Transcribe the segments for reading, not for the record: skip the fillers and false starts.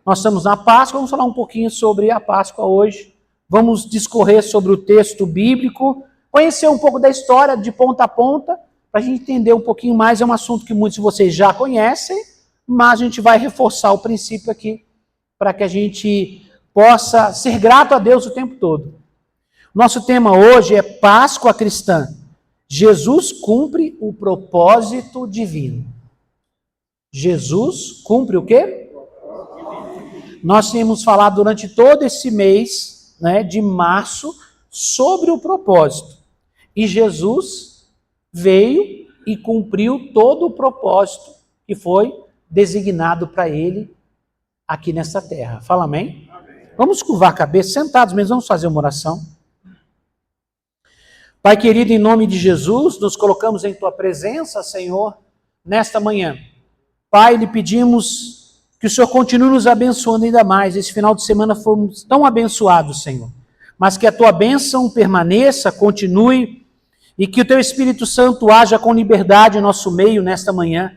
Nós estamos na Páscoa, vamos falar um pouquinho sobre a Páscoa hoje. Vamos discorrer sobre o texto bíblico, conhecer um pouco da história de ponta a ponta, para a gente entender um pouquinho mais. É um assunto que muitos de vocês já conhecem, mas a gente vai reforçar o princípio aqui, para que a gente possa ser grato a Deus o tempo todo. Nosso tema hoje é Páscoa cristã. Jesus cumpre o propósito divino. Jesus cumpre o quê? Nós temos falado durante todo esse mês, de março, sobre o propósito. E Jesus veio e cumpriu todo o propósito que foi designado para ele aqui nessa terra. Fala amém? Amém. Vamos curvar a cabeça, sentados mesmo, vamos fazer uma oração. Pai querido, em nome de Jesus, nos colocamos em Tua presença, Senhor, nesta manhã. Pai, lhe pedimos que o Senhor continue nos abençoando ainda mais. Esse final de semana fomos tão abençoados, Senhor. Mas que a Tua bênção permaneça, continue, e que o Teu Espírito Santo haja com liberdade em nosso meio nesta manhã,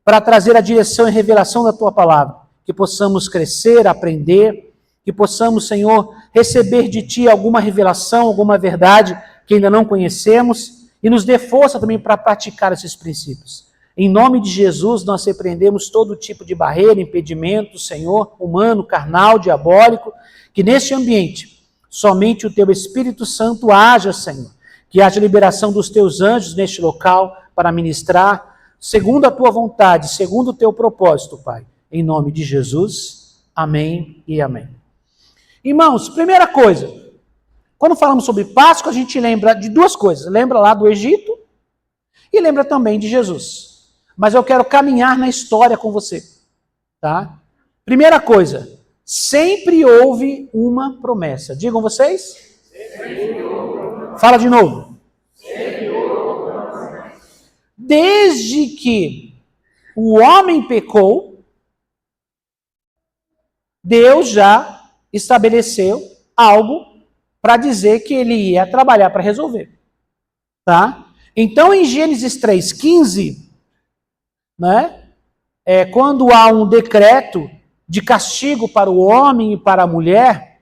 para trazer a direção e revelação da Tua palavra. Que possamos crescer, aprender, que possamos, Senhor, receber de Ti alguma revelação, alguma verdade que ainda não conhecemos, e nos dê força também para praticar esses princípios. Em nome de Jesus, nós repreendemos todo tipo de barreira, impedimento, Senhor, humano, carnal, diabólico, que neste ambiente, somente o Teu Espírito Santo haja, Senhor, que haja liberação dos Teus anjos neste local para ministrar, segundo a Tua vontade, segundo o Teu propósito, Pai. Em nome de Jesus, amém e amém. Irmãos, primeira coisa, quando falamos sobre Páscoa, a gente lembra de duas coisas. Lembra lá do Egito e lembra também de Jesus. Mas eu quero caminhar na história com você, tá? Primeira coisa, sempre houve uma promessa. Digam vocês? Fala de novo. Desde que o homem pecou, Deus já estabeleceu algo para dizer que ele ia trabalhar para resolver. Tá? Então, em Gênesis 3,15, quando há um decreto de castigo para o homem e para a mulher,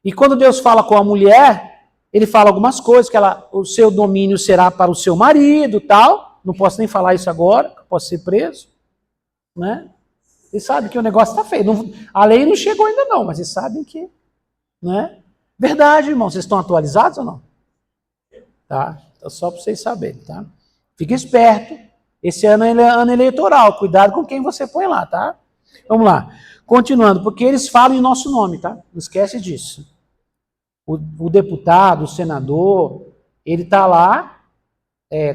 e quando Deus fala com a mulher, ele fala algumas coisas, que o seu domínio será para o seu marido, tal. Não posso nem falar isso agora, posso ser preso. Vocês sabem que o negócio está feio. A lei não chegou ainda não, mas vocês sabem que... Verdade, irmão. Vocês estão atualizados ou não? Tá? Então, só para vocês saberem, tá? Fique esperto. Esse ano é ano eleitoral. Cuidado com quem você põe lá, tá? Vamos lá. Continuando, porque eles falam em nosso nome, tá? Não esquece disso. O deputado, o senador, ele está lá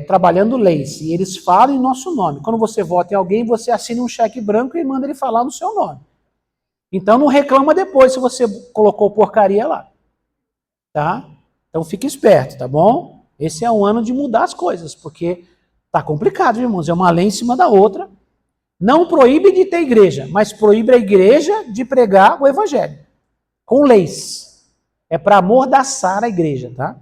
trabalhando leis. E eles falam em nosso nome. Quando você vota em alguém, você assina um cheque branco e manda ele falar no seu nome. Então, não reclama depois se você colocou porcaria lá. Tá? Então fique esperto, tá bom? Esse é um ano de mudar as coisas, porque tá complicado, irmãos, é uma lei em cima da outra. Não proíbe de ter igreja, mas proíbe a igreja de pregar o evangelho, com leis. É para amordaçar a igreja, tá?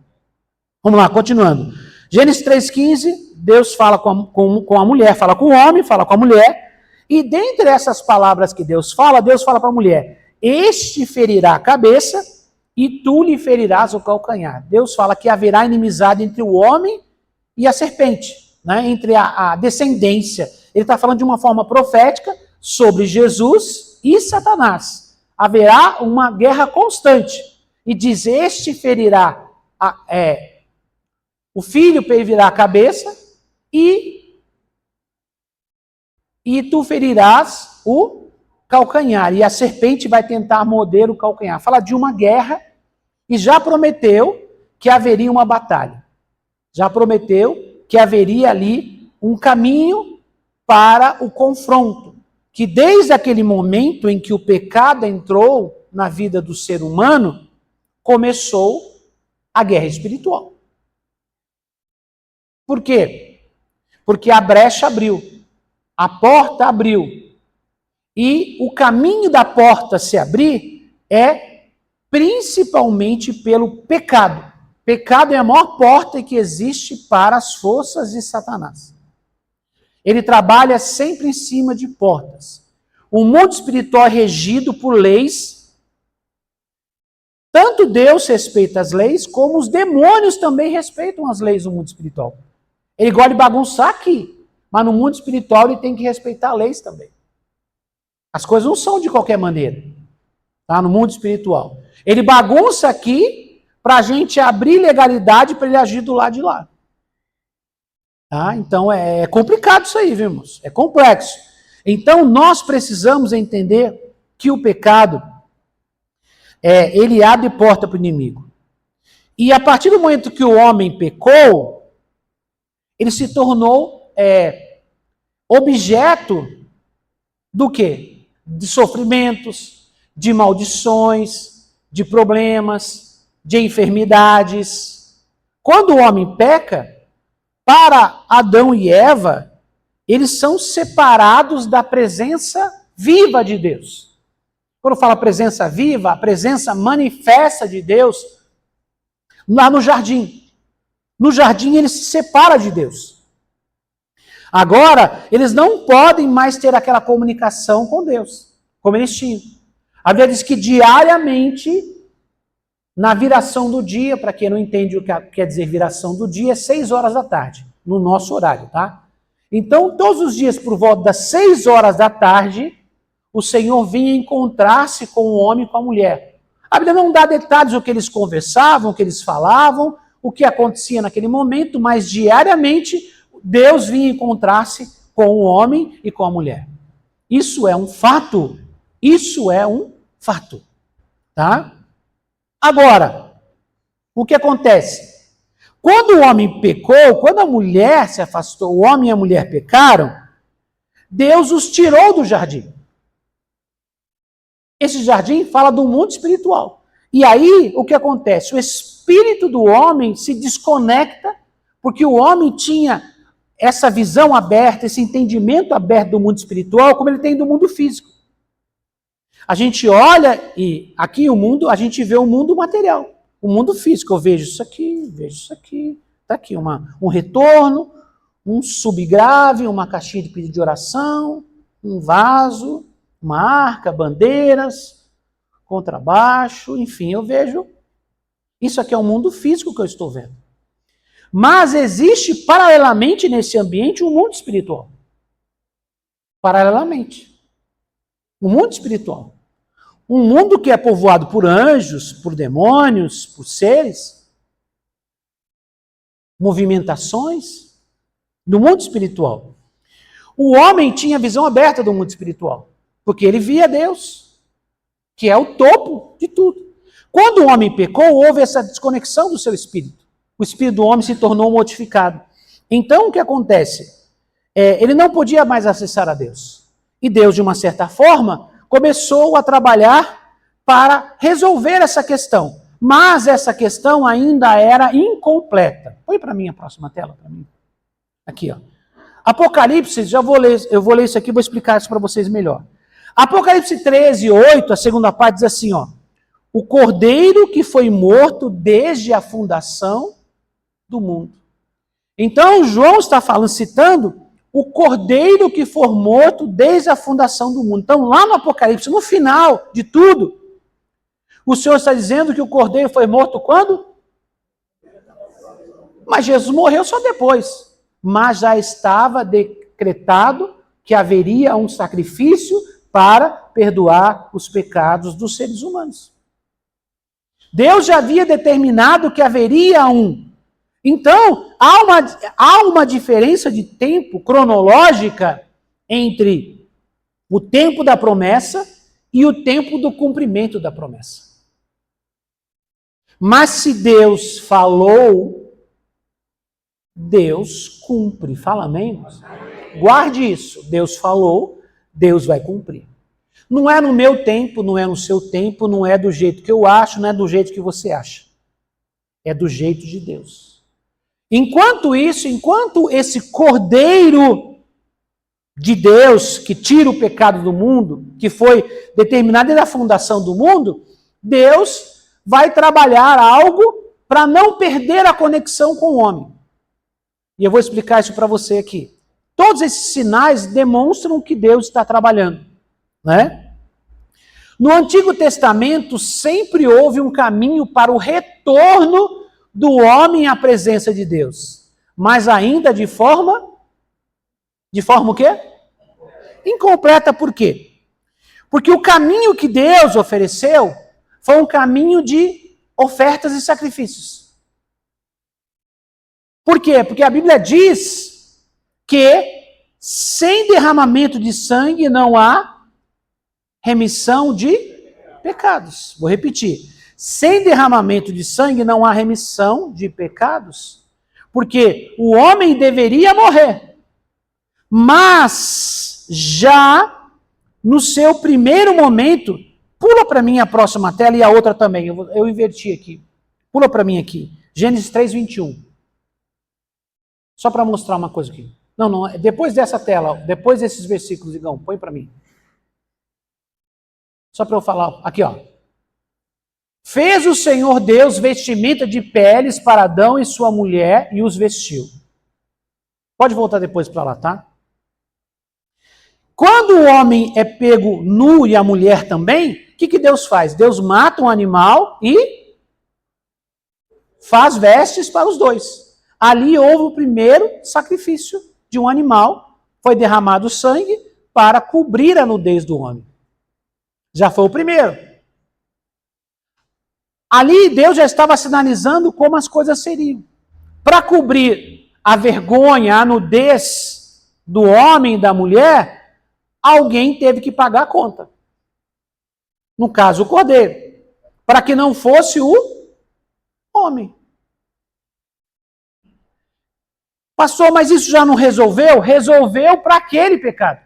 Vamos lá, continuando. Gênesis 3,15, Deus fala com a mulher, fala com o homem, fala com a mulher, e dentre essas palavras que Deus fala para a mulher, este ferirá a cabeça, e tu lhe ferirás o calcanhar. Deus fala que haverá inimizade entre o homem e a serpente, entre a descendência. Ele está falando de uma forma profética sobre Jesus e Satanás. Haverá uma guerra constante. E diz, este ferirá, o filho ferirá a cabeça e tu ferirás o calcanhar. E a serpente vai tentar morder o calcanhar. Fala de uma guerra. E já prometeu que haveria uma batalha. Já prometeu que haveria ali um caminho para o confronto. Que desde aquele momento em que o pecado entrou na vida do ser humano, começou a guerra espiritual. Por quê? Porque a brecha abriu. A porta abriu. E o caminho da porta se abrir é principalmente pelo pecado. Pecado é a maior porta que existe para as forças de Satanás. Ele trabalha sempre em cima de portas. O mundo espiritual é regido por leis. Tanto Deus respeita as leis, como os demônios também respeitam as leis do mundo espiritual. Ele gosta de bagunçar aqui, mas no mundo espiritual ele tem que respeitar leis também. As coisas não são de qualquer maneira, tá? No mundo espiritual. Ele bagunça aqui para a gente abrir legalidade para ele agir do lado de lá. Tá? Então é complicado isso aí, viu, irmãos? É complexo. Então nós precisamos entender que o pecado, ele abre porta para o inimigo. E a partir do momento que o homem pecou, ele se tornou objeto do quê? De sofrimentos, de maldições, de problemas, de enfermidades. Quando o homem peca, para Adão e Eva, eles são separados da presença viva de Deus. Quando fala presença viva, a presença manifesta de Deus, lá no jardim. No jardim ele se separa de Deus. Agora, eles não podem mais ter aquela comunicação com Deus, como eles tinham. A Bíblia diz que diariamente, na viração do dia, para quem não entende o que quer dizer viração do dia, é 6 horas da tarde, no nosso horário, tá? Então, todos os dias, por volta das 6 horas da tarde, o Senhor vinha encontrar-se com o homem e com a mulher. A Bíblia não dá detalhes do que eles conversavam, o que eles falavam, o que acontecia naquele momento, mas diariamente Deus vinha encontrar-se com o homem e com a mulher. Isso é um fato. Isso é um fato. Tá? Agora, o que acontece? Quando o homem pecou, quando a mulher se afastou, o homem e a mulher pecaram, Deus os tirou do jardim. Esse jardim fala do mundo espiritual. E aí, o que acontece? O espírito do homem se desconecta, porque o homem tinha essa visão aberta, esse entendimento aberto do mundo espiritual, como ele tem do mundo físico. A gente olha e aqui o mundo, a gente vê o mundo material, o mundo físico. Eu vejo isso aqui, está aqui um retorno, um subgrave, uma caixinha de pedido de oração, um vaso, uma arca, bandeiras, contrabaixo, enfim, eu vejo. Isso aqui é o mundo físico que eu estou vendo. Mas existe paralelamente nesse ambiente um mundo espiritual. Paralelamente. Um mundo espiritual. Um mundo que é povoado por anjos, por demônios, por seres. Movimentações do mundo espiritual. O homem tinha visão aberta do mundo espiritual, porque ele via Deus, que é o topo de tudo. Quando o homem pecou, houve essa desconexão do seu espírito. O espírito do homem se tornou modificado. Então, o que acontece? Ele não podia mais acessar a Deus. E Deus, de uma certa forma, começou a trabalhar para resolver essa questão. Mas essa questão ainda era incompleta. Põe para mim a próxima tela, para mim. Aqui, ó. Apocalipse, eu vou ler isso aqui e vou explicar isso para vocês melhor. Apocalipse 13, 8, a segunda parte diz assim, ó. O cordeiro que foi morto desde a fundação do mundo. Então, João está falando, citando o cordeiro que foi morto desde a fundação do mundo. Então, lá no Apocalipse, no final de tudo, o Senhor está dizendo que o cordeiro foi morto quando? Mas Jesus morreu só depois. Mas já estava decretado que haveria um sacrifício para perdoar os pecados dos seres humanos. Deus já havia determinado que haveria um. Então, há uma diferença de tempo cronológica entre o tempo da promessa e o tempo do cumprimento da promessa. Mas se Deus falou, Deus cumpre. Fala amém? Guarde isso. Deus falou, Deus vai cumprir. Não é no meu tempo, não é no seu tempo, não é do jeito que eu acho, não é do jeito que você acha. É do jeito de Deus. Enquanto isso, enquanto esse cordeiro de Deus que tira o pecado do mundo, que foi determinado desde a fundação do mundo, Deus vai trabalhar algo para não perder a conexão com o homem. E eu vou explicar isso para você aqui. Todos esses sinais demonstram que Deus está trabalhando. né? No Antigo Testamento sempre houve um caminho para o retorno do homem à presença de Deus, mas ainda de forma o quê? Incompleta. Por quê? Porque o caminho que Deus ofereceu foi um caminho de ofertas e sacrifícios. Por quê? Porque a Bíblia diz que sem derramamento de sangue não há remissão de pecados. Vou repetir. Sem derramamento de sangue não há remissão de pecados. Porque o homem deveria morrer. Mas já no seu primeiro momento, pula para mim a próxima tela e a outra também. Eu inverti aqui. Pula para mim aqui. Gênesis 3:21. Só para mostrar uma coisa aqui. Não, depois dessa tela, depois desses versículos, Igão, põe para mim. Só para eu falar. Aqui, ó. Fez o Senhor Deus vestimenta de peles para Adão e sua mulher e os vestiu. Pode voltar depois para lá, tá? Quando o homem é pego nu e a mulher também, o que Deus faz? Deus mata um animal e faz vestes para os dois. Ali houve o primeiro sacrifício de um animal, foi derramado sangue para cobrir a nudez do homem. Já foi o primeiro. Ali Deus já estava sinalizando como as coisas seriam. Para cobrir a vergonha, a nudez do homem e da mulher, alguém teve que pagar a conta. No caso, o cordeiro. Para que não fosse o homem. Pastor, mas isso já não resolveu? Resolveu para aquele pecado.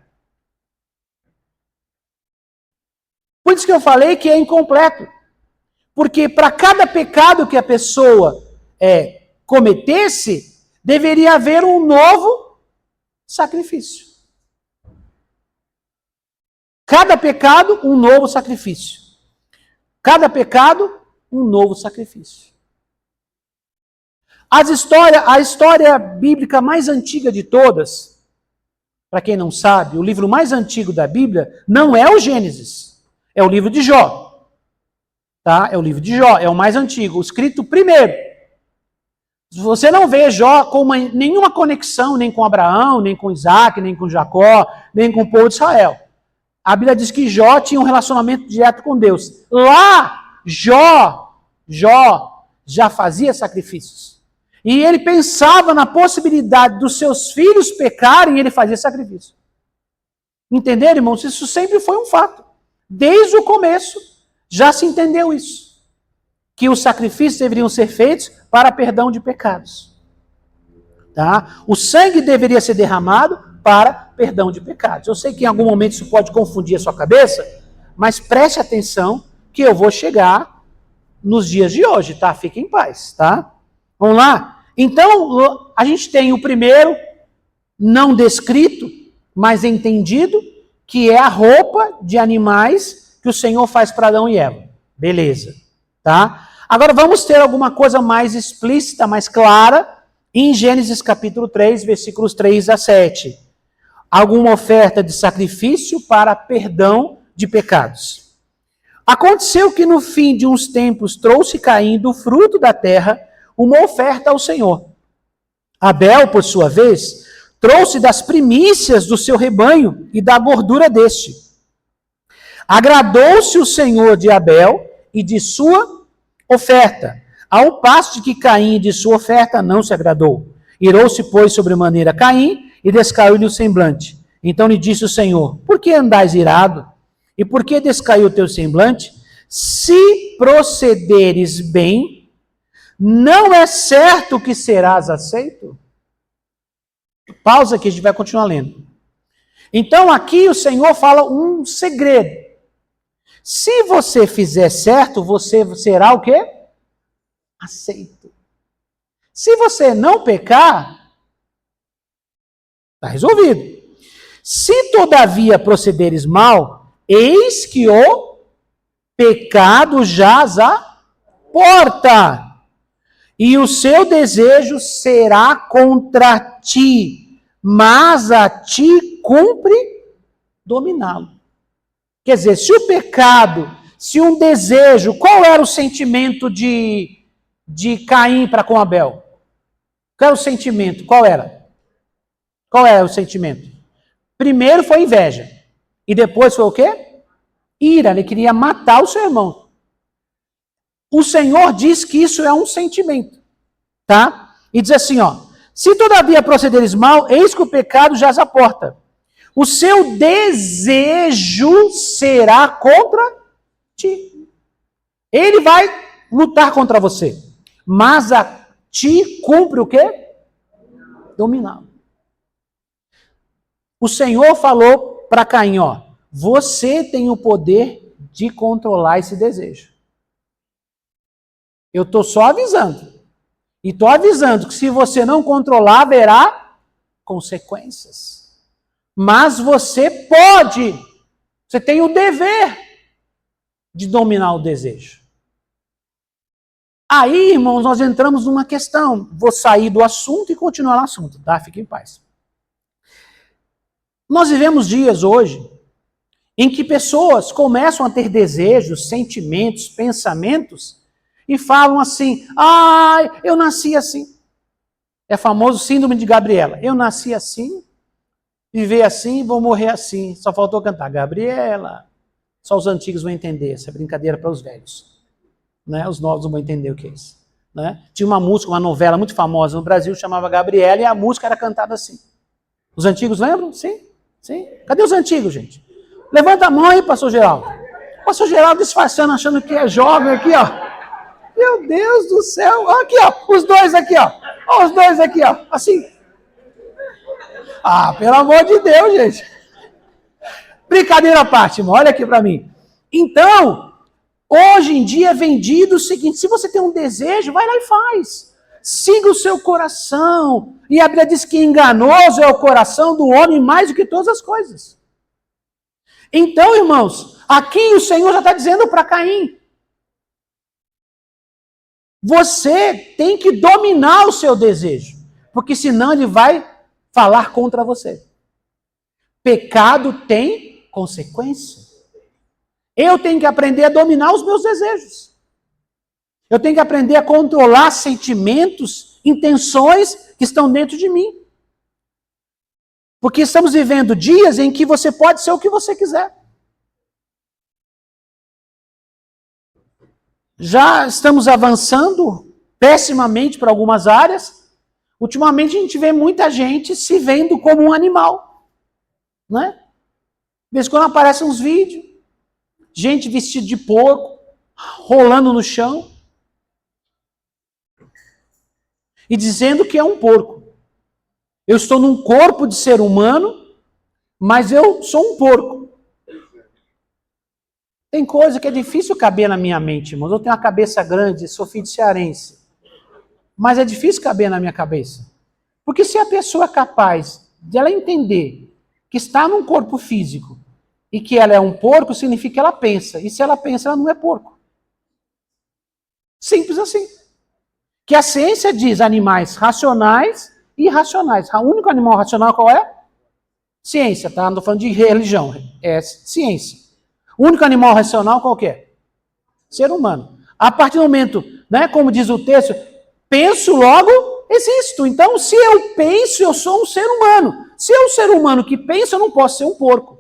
Por isso que eu falei que é incompleto. Porque para cada pecado que a pessoa cometesse, deveria haver um novo sacrifício. Cada pecado, um novo sacrifício. Cada pecado, um novo sacrifício. A história bíblica mais antiga de todas, para quem não sabe, o livro mais antigo da Bíblia não é o Gênesis, é o livro de Jó. Tá? É o livro de Jó, é o mais antigo, escrito primeiro. Você não vê Jó com nenhuma conexão, nem com Abraão, nem com Isaac, nem com Jacó, nem com o povo de Israel. A Bíblia diz que Jó tinha um relacionamento direto com Deus. Lá, Jó já fazia sacrifícios. E ele pensava na possibilidade dos seus filhos pecarem e ele fazia sacrifício. Entenderam, irmãos? Isso sempre foi um fato. Desde o começo, já se entendeu isso. Que os sacrifícios deveriam ser feitos para perdão de pecados. Tá? O sangue deveria ser derramado para perdão de pecados. Eu sei que em algum momento isso pode confundir a sua cabeça, mas preste atenção que eu vou chegar nos dias de hoje, tá? Fique em paz, tá? Vamos lá? Então, a gente tem o primeiro, não descrito, mas entendido, que é a roupa de animais que o Senhor faz para Adão e Eva. Beleza, tá? Agora vamos ter alguma coisa mais explícita, mais clara, em Gênesis capítulo 3, versículos 3 a 7. Alguma oferta de sacrifício para perdão de pecados. Aconteceu que no fim de uns tempos trouxe Caim do fruto da terra uma oferta ao Senhor. Abel, por sua vez, trouxe das primícias do seu rebanho e da gordura deste. Agradou-se o Senhor de Abel e de sua oferta, ao passo de que Caim de sua oferta não se agradou. Irou-se, pois, sobremaneira Caim e descaiu-lhe o semblante. Então lhe disse o Senhor: por que andais irado? E por que descaiu o teu semblante? Se procederes bem, não é certo que serás aceito? Pausa aqui, a gente vai continuar lendo. Então aqui o Senhor fala um segredo. Se você fizer certo, você será o quê? Aceito. Se você não pecar, está resolvido. Se todavia procederes mal, eis que o pecado jaz à porta, e o seu desejo será contra ti, mas a ti cumpre dominá-lo. Quer dizer, se o pecado, se um desejo, qual era o sentimento de Caim para com Abel? Qual era o sentimento? Qual era? Qual era o sentimento? Primeiro foi inveja. E depois foi o quê? Ira. Ele queria matar o seu irmão. O Senhor diz que isso é um sentimento. Tá? E diz assim, ó. Se todavia procederes mal, eis que o pecado jaz à porta. O seu desejo será contra ti. Ele vai lutar contra você. Mas a ti cumpre o quê? Dominá-lo. O Senhor falou para Caim, ó. Você tem o poder de controlar esse desejo. Eu estou só avisando. E estou avisando que se você não controlar, haverá consequências. Mas você pode, você tem o dever de dominar o desejo. Aí, irmãos, nós entramos numa questão. Vou sair do assunto e continuar no assunto, tá? Fique em paz. Nós vivemos dias hoje em que pessoas começam a ter desejos, sentimentos, pensamentos e falam assim, eu nasci assim. É famoso síndrome de Gabriela. Eu nasci assim, viver assim, vou morrer assim. Só faltou cantar Gabriela. Só os antigos vão entender, essa é brincadeira para os velhos. Né? Os novos não vão entender o que é isso. Né? Tinha uma música, uma novela muito famosa no Brasil, chamava Gabriela, e a música era cantada assim. Os antigos lembram? Sim? Sim? Cadê os antigos, gente? Levanta a mão aí, pastor Geraldo. Pastor Geraldo disfarçando, achando que é jovem aqui, ó. Meu Deus do céu. Aqui, ó. Os dois aqui, ó. Ó, os dois aqui, ó. Assim. Pelo amor de Deus, gente. Brincadeira à parte, irmão. Olha aqui pra mim. Então, hoje em dia é vendido o seguinte, se você tem um desejo, vai lá e faz. Siga o seu coração. E a Bíblia diz que enganoso é o coração do homem mais do que todas as coisas. Então, irmãos, aqui o Senhor já está dizendo para Caim, você tem que dominar o seu desejo, porque senão ele vai falar contra você. Pecado tem consequência. Eu tenho que aprender a dominar os meus desejos. Eu tenho que aprender a controlar sentimentos, intenções que estão dentro de mim. Porque estamos vivendo dias em que você pode ser o que você quiser. Já estamos avançando pessimamente para algumas áreas. Ultimamente a gente vê muita gente se vendo como um animal. Né? De vez em quando aparecem uns vídeos. Gente vestida de porco, rolando no chão. E dizendo que é um porco. Eu estou num corpo de ser humano, mas eu sou um porco. Tem coisa que é difícil caber na minha mente, irmãos. Eu tenho uma cabeça grande, sou filho de cearense. Mas é difícil caber na minha cabeça. Porque se a pessoa é capaz de ela entender que está num corpo físico e que ela é um porco, significa que ela pensa. E se ela pensa, ela não é porco. Simples assim. Que a ciência diz animais racionais e irracionais. O único animal racional qual é? Ciência, tá? Não estou falando de religião. É ciência. O único animal racional qual que é? Ser humano. A partir do momento, né, como diz o texto, penso, logo existo. Então, se eu penso, eu sou um ser humano. Se eu sou um ser humano que pensa, eu não posso ser um porco.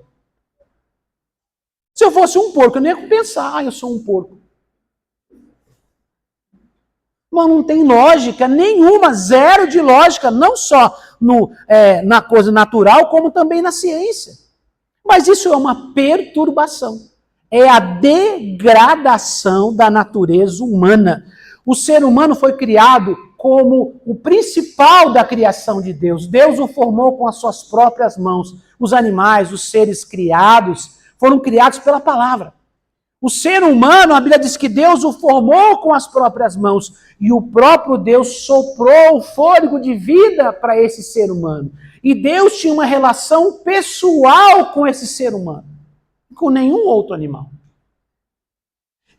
Se eu fosse um porco, eu nem ia pensar, eu sou um porco. Mas não tem lógica nenhuma, zero de lógica, não só na coisa natural, como também na ciência. Mas isso é uma perturbação. É a degradação da natureza humana. O ser humano foi criado como o principal da criação de Deus. Deus o formou com as suas próprias mãos. Os animais, os seres criados, foram criados pela palavra. O ser humano, a Bíblia diz que Deus o formou com as próprias mãos. E o próprio Deus soprou o fôlego de vida para esse ser humano. E Deus tinha uma relação pessoal com esse ser humano. Com nenhum outro animal.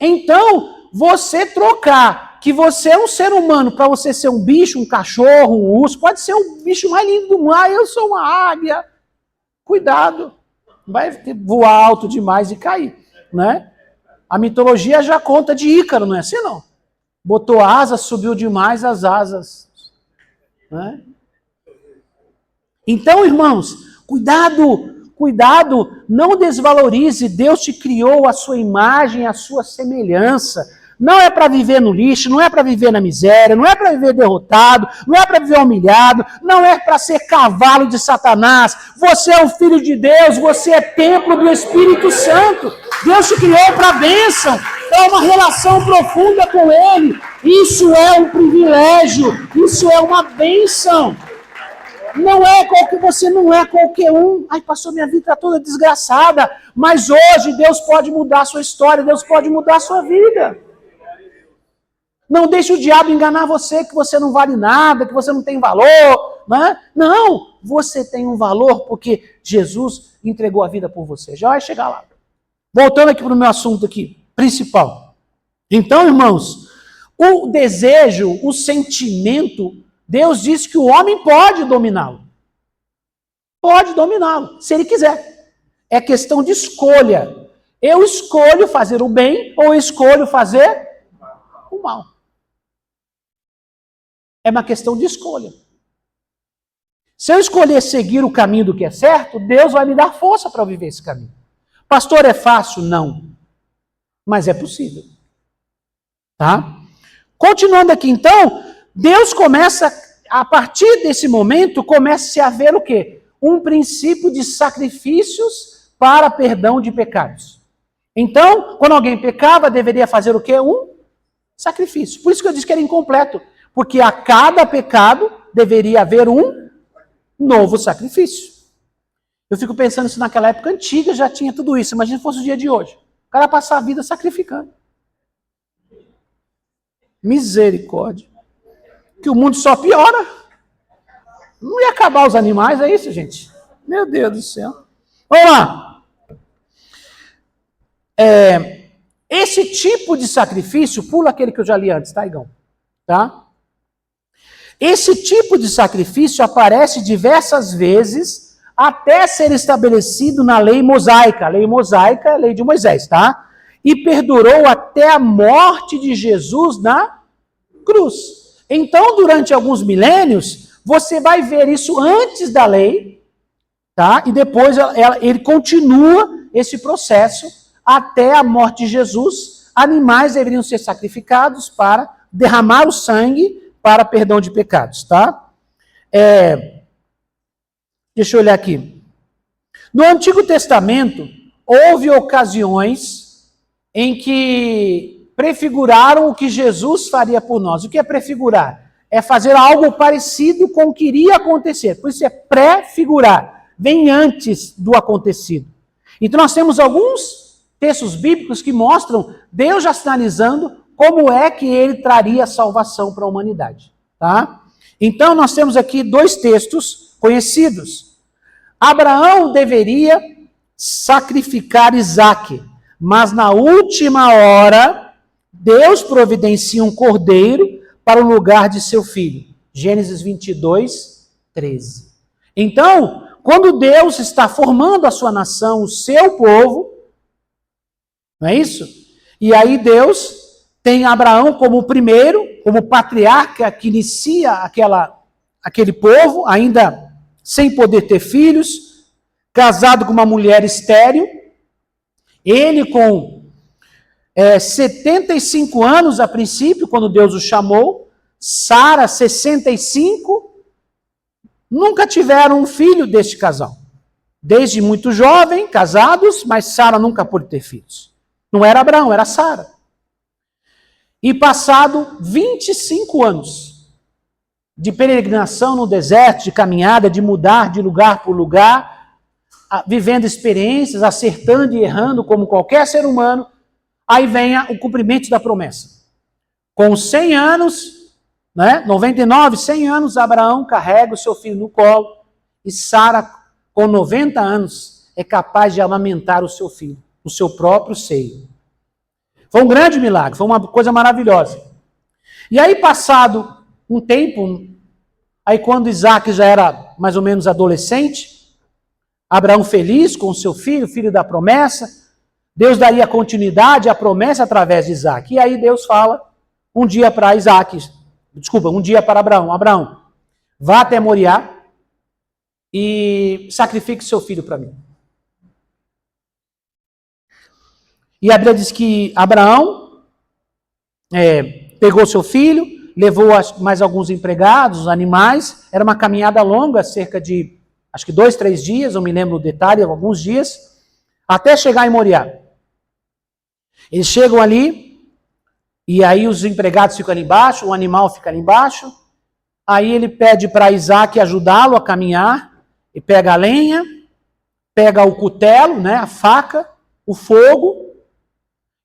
Então, você trocar que você é um ser humano para você ser um bicho, um cachorro, um urso, pode ser o bicho mais lindo do mar, eu sou uma águia. Cuidado. Vai voar alto demais e cair, né? A mitologia já conta de Ícaro, não é assim não? Botou asas, subiu demais as asas, né? Então, irmãos, cuidado, não desvalorize, Deus te criou a sua imagem, a sua semelhança. Não é para viver no lixo, não é para viver na miséria, não é para viver derrotado, não é para viver humilhado, não é para ser cavalo de Satanás. Você é o filho de Deus, você é templo do Espírito Santo. Deus te criou para a bênção, é uma relação profunda com Ele. Isso é um privilégio, isso é uma bênção. Você não é qualquer um. Ai, pastor, minha vida está toda desgraçada. Mas hoje Deus pode mudar a sua história, Deus pode mudar a sua vida. Não deixe o diabo enganar você, que você não vale nada, que você não tem valor. Né? Não, você tem um valor porque Jesus entregou a vida por você. Já vai chegar lá. Voltando aqui para o meu assunto aqui, principal. Então, irmãos, o desejo, o sentimento, Deus disse que o homem pode dominá-lo. Pode dominá-lo, se ele quiser. É questão de escolha. Eu escolho fazer o bem ou eu escolho fazer o mal. É uma questão de escolha. Se eu escolher seguir o caminho do que é certo, Deus vai me dar força para viver esse caminho. Pastor, é fácil? Não. Mas é possível. Tá? Continuando aqui, então, Deus começa, a partir desse momento, começa a haver o quê? Um princípio de sacrifícios para perdão de pecados. Então, quando alguém pecava, deveria fazer o quê? Um sacrifício. Por isso que eu disse que era incompleto. Porque a cada pecado deveria haver um novo sacrifício. Eu fico pensando se naquela época antiga já tinha tudo isso. Imagina se fosse o dia de hoje. O cara passar a vida sacrificando. Misericórdia. Que o mundo só piora. Não ia acabar os animais, é isso, gente? Meu Deus do céu. Vamos lá. Esse tipo de sacrifício, pula aquele que eu já li antes, tá, Igão? Tá? Esse tipo de sacrifício aparece diversas vezes até ser estabelecido na lei mosaica. A lei mosaica é a lei de Moisés, tá? E perdurou até a morte de Jesus na cruz. Então, durante alguns milênios, você vai ver isso antes da lei, tá? E depois ele continua esse processo até a morte de Jesus. Animais deveriam ser sacrificados para derramar o sangue para perdão de pecados, tá? Deixa eu olhar aqui. No Antigo Testamento, houve ocasiões em que prefiguraram o que Jesus faria por nós. O que é prefigurar? É fazer algo parecido com o que iria acontecer. Por isso é prefigurar. Vem antes do acontecido. Então nós temos alguns textos bíblicos que mostram Deus já sinalizando como é que ele traria salvação para a humanidade. Tá? Então nós temos aqui dois textos conhecidos. Abraão deveria sacrificar Isaque, mas na última hora Deus providencia um cordeiro para o lugar de seu filho. Gênesis 22, 13. Então, quando Deus está formando a sua nação, o seu povo, não é isso? E aí Deus tem Abraão como o primeiro, como patriarca que inicia aquele povo, ainda sem poder ter filhos, casado com uma mulher estéril, ele com 75 anos a princípio, quando Deus o chamou, Sara 65, nunca tiveram um filho deste casal. Desde muito jovem, casados, mas Sara nunca pôde ter filhos. Não era Abraão, era Sara. E passado 25 anos de peregrinação no deserto, de caminhada, de mudar de lugar por lugar, vivendo experiências, acertando e errando como qualquer ser humano, aí vem o cumprimento da promessa. Com 100 anos, 99, 100 anos, Abraão carrega o seu filho no colo e Sara, com 90 anos, é capaz de amamentar o seu filho, o seu próprio seio. Foi um grande milagre, foi uma coisa maravilhosa. E aí, passado um tempo, aí quando Isaac já era mais ou menos adolescente, Abraão feliz com o seu filho, filho da promessa. Deus daria continuidade à promessa através de Isaac. E aí Deus fala um dia para Abraão: Abraão, vá até Moriá e sacrifique seu filho para mim. E a Bíblia diz que Abraão pegou seu filho, levou mais alguns empregados, os animais. Era uma caminhada longa, cerca de, acho que 2, 3 dias, não me lembro o detalhe, alguns dias, até chegar em Moriá. Eles chegam ali, e aí os empregados ficam ali embaixo, o animal fica ali embaixo. Aí ele pede para Isaac ajudá-lo a caminhar, e pega a lenha, pega o cutelo, né, a faca, o fogo,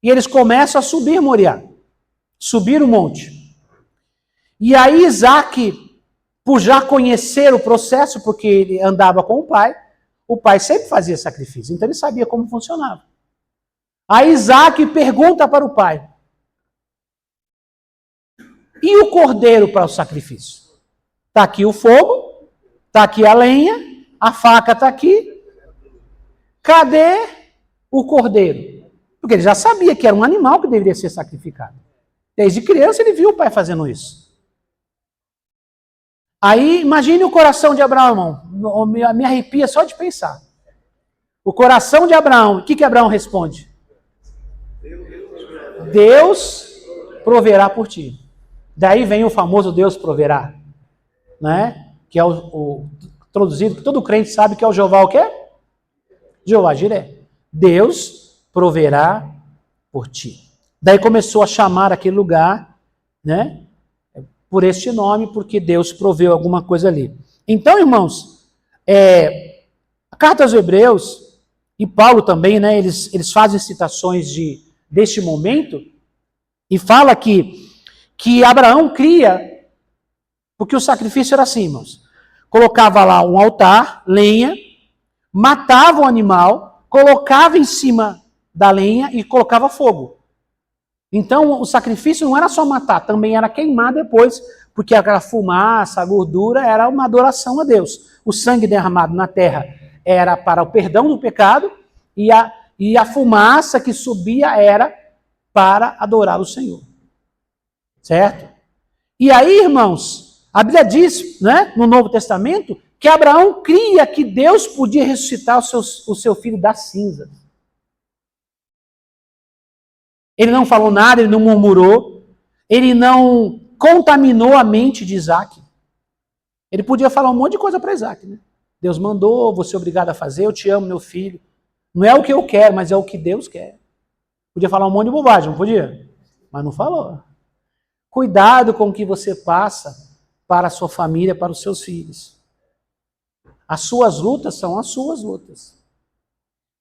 e eles começam a subir Moriá, subir o monte. E aí Isaac, por já conhecer o processo, porque ele andava com o pai sempre fazia sacrifício, então ele sabia como funcionava. Aí Isaac pergunta para o pai: e o cordeiro para o sacrifício? Está aqui o fogo, está aqui a lenha, a faca está aqui. Cadê o cordeiro? Porque ele já sabia que era um animal que deveria ser sacrificado. Desde criança ele viu o pai fazendo isso. Aí imagine o coração de Abraão, irmão. Me arrepia só de pensar. O coração de Abraão, o que Abraão responde? Deus proverá por ti. Daí vem o famoso Deus proverá, né? Que é o traduzido, que todo crente sabe que é o Jeová o quê? Jeová Jiré. Deus proverá por ti. Daí começou a chamar aquele lugar, né? Por este nome, porque Deus proveu alguma coisa ali. Então, irmãos, a carta aos Hebreus, e Paulo também, né? Eles fazem citações deste momento, e fala que Abraão cria, porque o sacrifício era assim, irmãos. Colocava lá um altar, lenha, matava o animal, colocava em cima da lenha e colocava fogo. Então o sacrifício não era só matar, também era queimar depois, porque aquela fumaça, a gordura era uma adoração a Deus. O sangue derramado na terra era para o perdão do pecado e a fumaça que subia era para adorar o Senhor. Certo? E aí, irmãos, a Bíblia diz, né, no Novo Testamento, que Abraão cria que Deus podia ressuscitar o seu filho das cinzas. Ele não falou nada, ele não murmurou, ele não contaminou a mente de Isaac. Ele podia falar um monte de coisa para Isaac, né? Deus mandou, você é obrigado a fazer, eu te amo, meu filho. Não é o que eu quero, mas é o que Deus quer. Podia falar um monte de bobagem, não podia? Mas não falou. Cuidado com o que você passa para a sua família, para os seus filhos. As suas lutas são as suas lutas.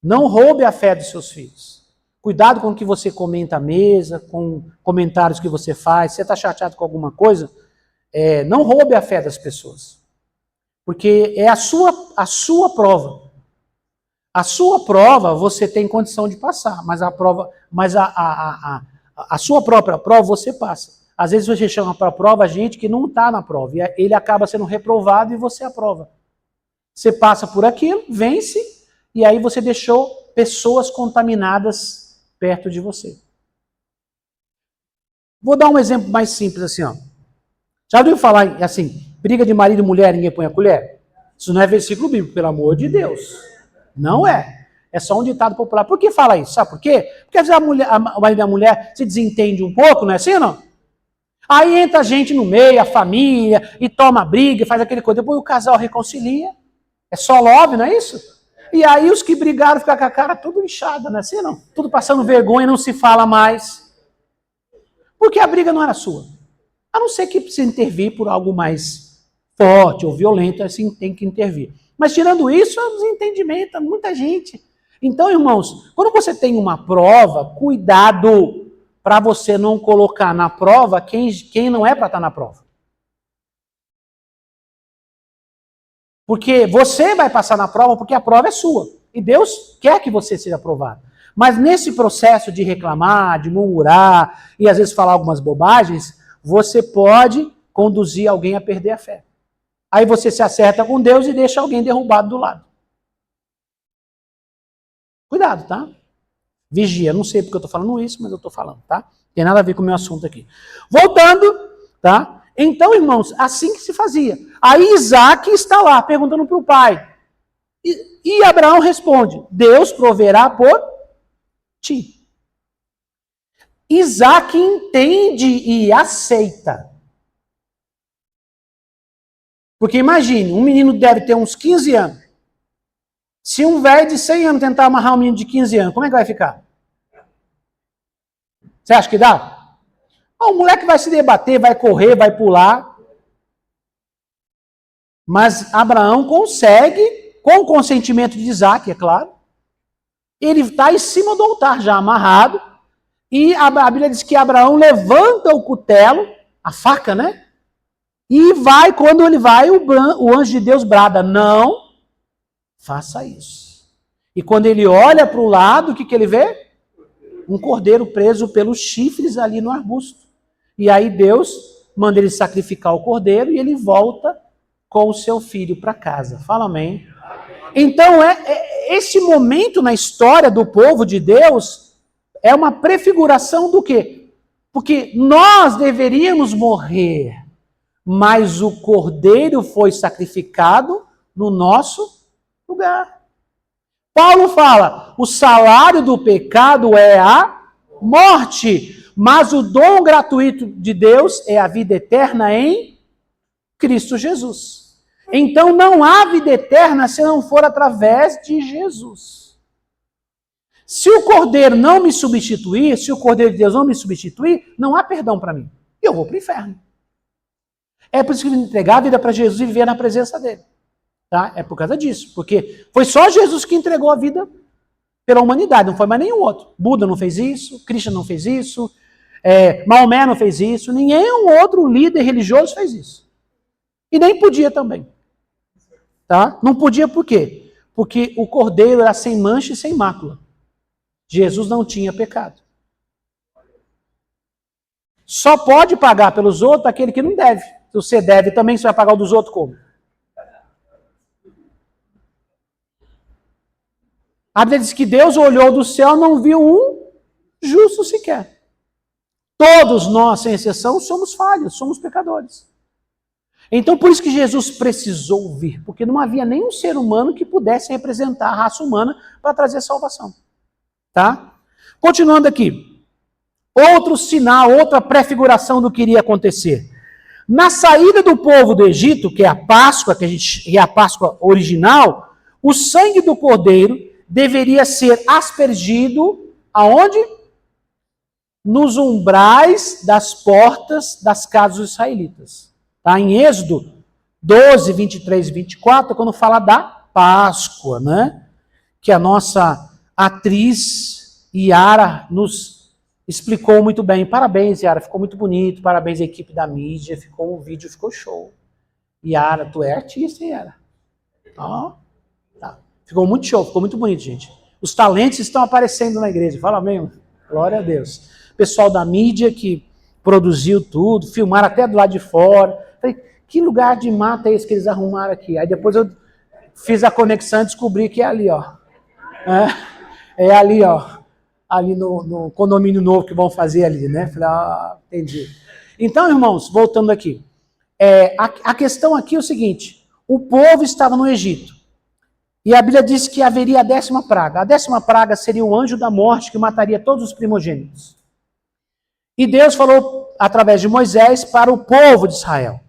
Não roube a fé dos seus filhos. Cuidado com o que você comenta à mesa, com comentários que você faz. Se você está chateado com alguma coisa, não roube a fé das pessoas. Porque é a sua prova. A sua prova você tem condição de passar, mas a sua própria prova você passa. Às vezes você chama para a prova gente que não está na prova, e ele acaba sendo reprovado e você aprova. Você passa por aquilo, vence, e aí você deixou pessoas contaminadas perto de você. Vou dar um exemplo mais simples assim, ó. Já ouviu falar assim, briga de marido e mulher, ninguém põe a colher? Isso não é versículo bíblico, pelo amor de Deus. Não é. É só um ditado popular. Por que fala isso? Sabe por quê? Porque às vezes o marido e a mulher se desentende um pouco, não é assim ou não? Aí entra a gente no meio, a família, e toma briga, faz aquele coisa. Depois o casal reconcilia. É só love, não é isso? E aí os que brigaram ficam com a cara tudo inchada, não é assim não? Tudo passando vergonha, não se fala mais. Porque a briga não era sua. A não ser que precise intervir por algo mais forte ou violento, assim tem que intervir. Mas tirando isso, é um desentendimento, muita gente. Então, irmãos, quando você tem uma prova, cuidado para você não colocar na prova quem não é para estar na prova. Porque você vai passar na prova porque a prova é sua. E Deus quer que você seja aprovado. Mas nesse processo de reclamar, de murmurar e às vezes falar algumas bobagens, você pode conduzir alguém a perder a fé. Aí você se acerta com Deus e deixa alguém derrubado do lado. Cuidado, tá? Vigia. Não sei porque eu estou falando isso, mas eu estou falando, tá? Tem nada a ver com o meu assunto aqui. Voltando, tá? Então, irmãos, assim que se fazia. Aí Isaac está lá, perguntando para o pai. E Abraão responde, Deus proverá por ti. Isaac entende e aceita. Porque imagine, um menino deve ter uns 15 anos. Se um velho de 100 anos tentar amarrar um menino de 15 anos, como é que vai ficar? Você acha que dá? O moleque vai se debater, vai correr, vai pular. Mas Abraão consegue, com o consentimento de Isaac, é claro. Ele está em cima do altar, já amarrado. E a Bíblia diz que Abraão levanta o cutelo, a faca, né? E vai, quando ele vai, o anjo de Deus brada, não faça isso. E quando ele olha para o lado, o que ele vê? Um cordeiro preso pelos chifres ali no arbusto. E aí Deus manda ele sacrificar o cordeiro e ele volta com o seu filho para casa. Fala amém. Então, esse momento na história do povo de Deus é uma prefiguração do quê? Porque nós deveríamos morrer, mas o cordeiro foi sacrificado no nosso lugar. Paulo fala, o salário do pecado é a morte, mas o dom gratuito de Deus é a vida eterna em Cristo Jesus. Então não há vida eterna se não for através de Jesus. Se o Cordeiro não me substituir, se o Cordeiro de Deus não me substituir, não há perdão para mim. Eu vou para o inferno. É por isso que eu vim entregar a vida para Jesus e viver na presença dele. Tá? É por causa disso. Porque foi só Jesus que entregou a vida pela humanidade, não foi mais nenhum outro. Buda não fez isso, Krishna não fez isso, Maomé não fez isso, nenhum outro líder religioso fez isso. E nem podia também. Tá? Não podia por quê? Porque o cordeiro era sem mancha e sem mácula. Jesus não tinha pecado. Só pode pagar pelos outros aquele que não deve. Se você deve também, você vai pagar o dos outros como? A Bíblia diz que Deus olhou do céu e não viu um justo sequer. Todos nós, sem exceção, somos falhos, somos pecadores. Então, por isso que Jesus precisou vir, porque não havia nenhum ser humano que pudesse representar a raça humana para trazer salvação. Tá? Continuando aqui. Outro sinal, outra prefiguração do que iria acontecer. Na saída do povo do Egito, que é a Páscoa, que é a Páscoa original, o sangue do cordeiro deveria ser aspergido aonde? Nos umbrais das portas das casas dos israelitas. Tá? Em Êxodo 12, 23 e 24, quando fala da Páscoa, né? Que a nossa atriz Yara nos explicou muito bem. Parabéns, Yara, ficou muito bonito. Parabéns à equipe da mídia, o vídeo ficou show. Yara, tu é artista, hein, Yara? Ó, tá. Ficou muito show, ficou muito bonito, gente. Os talentos estão aparecendo na igreja, fala mesmo. Glória a Deus. Pessoal da mídia que produziu tudo, filmaram até do lado de fora. Falei, que lugar de mata é esse que eles arrumaram aqui? Aí depois eu fiz a conexão e descobri que é ali, ó. É ali, ó. Ali no condomínio novo que vão fazer ali, né? Falei, entendi. Então, irmãos, voltando aqui. A questão aqui é o seguinte. O povo estava no Egito. E a Bíblia diz que haveria a 10ª praga. A 10ª praga seria o anjo da morte que mataria todos os primogênitos. E Deus falou, através de Moisés, para o povo de Israel.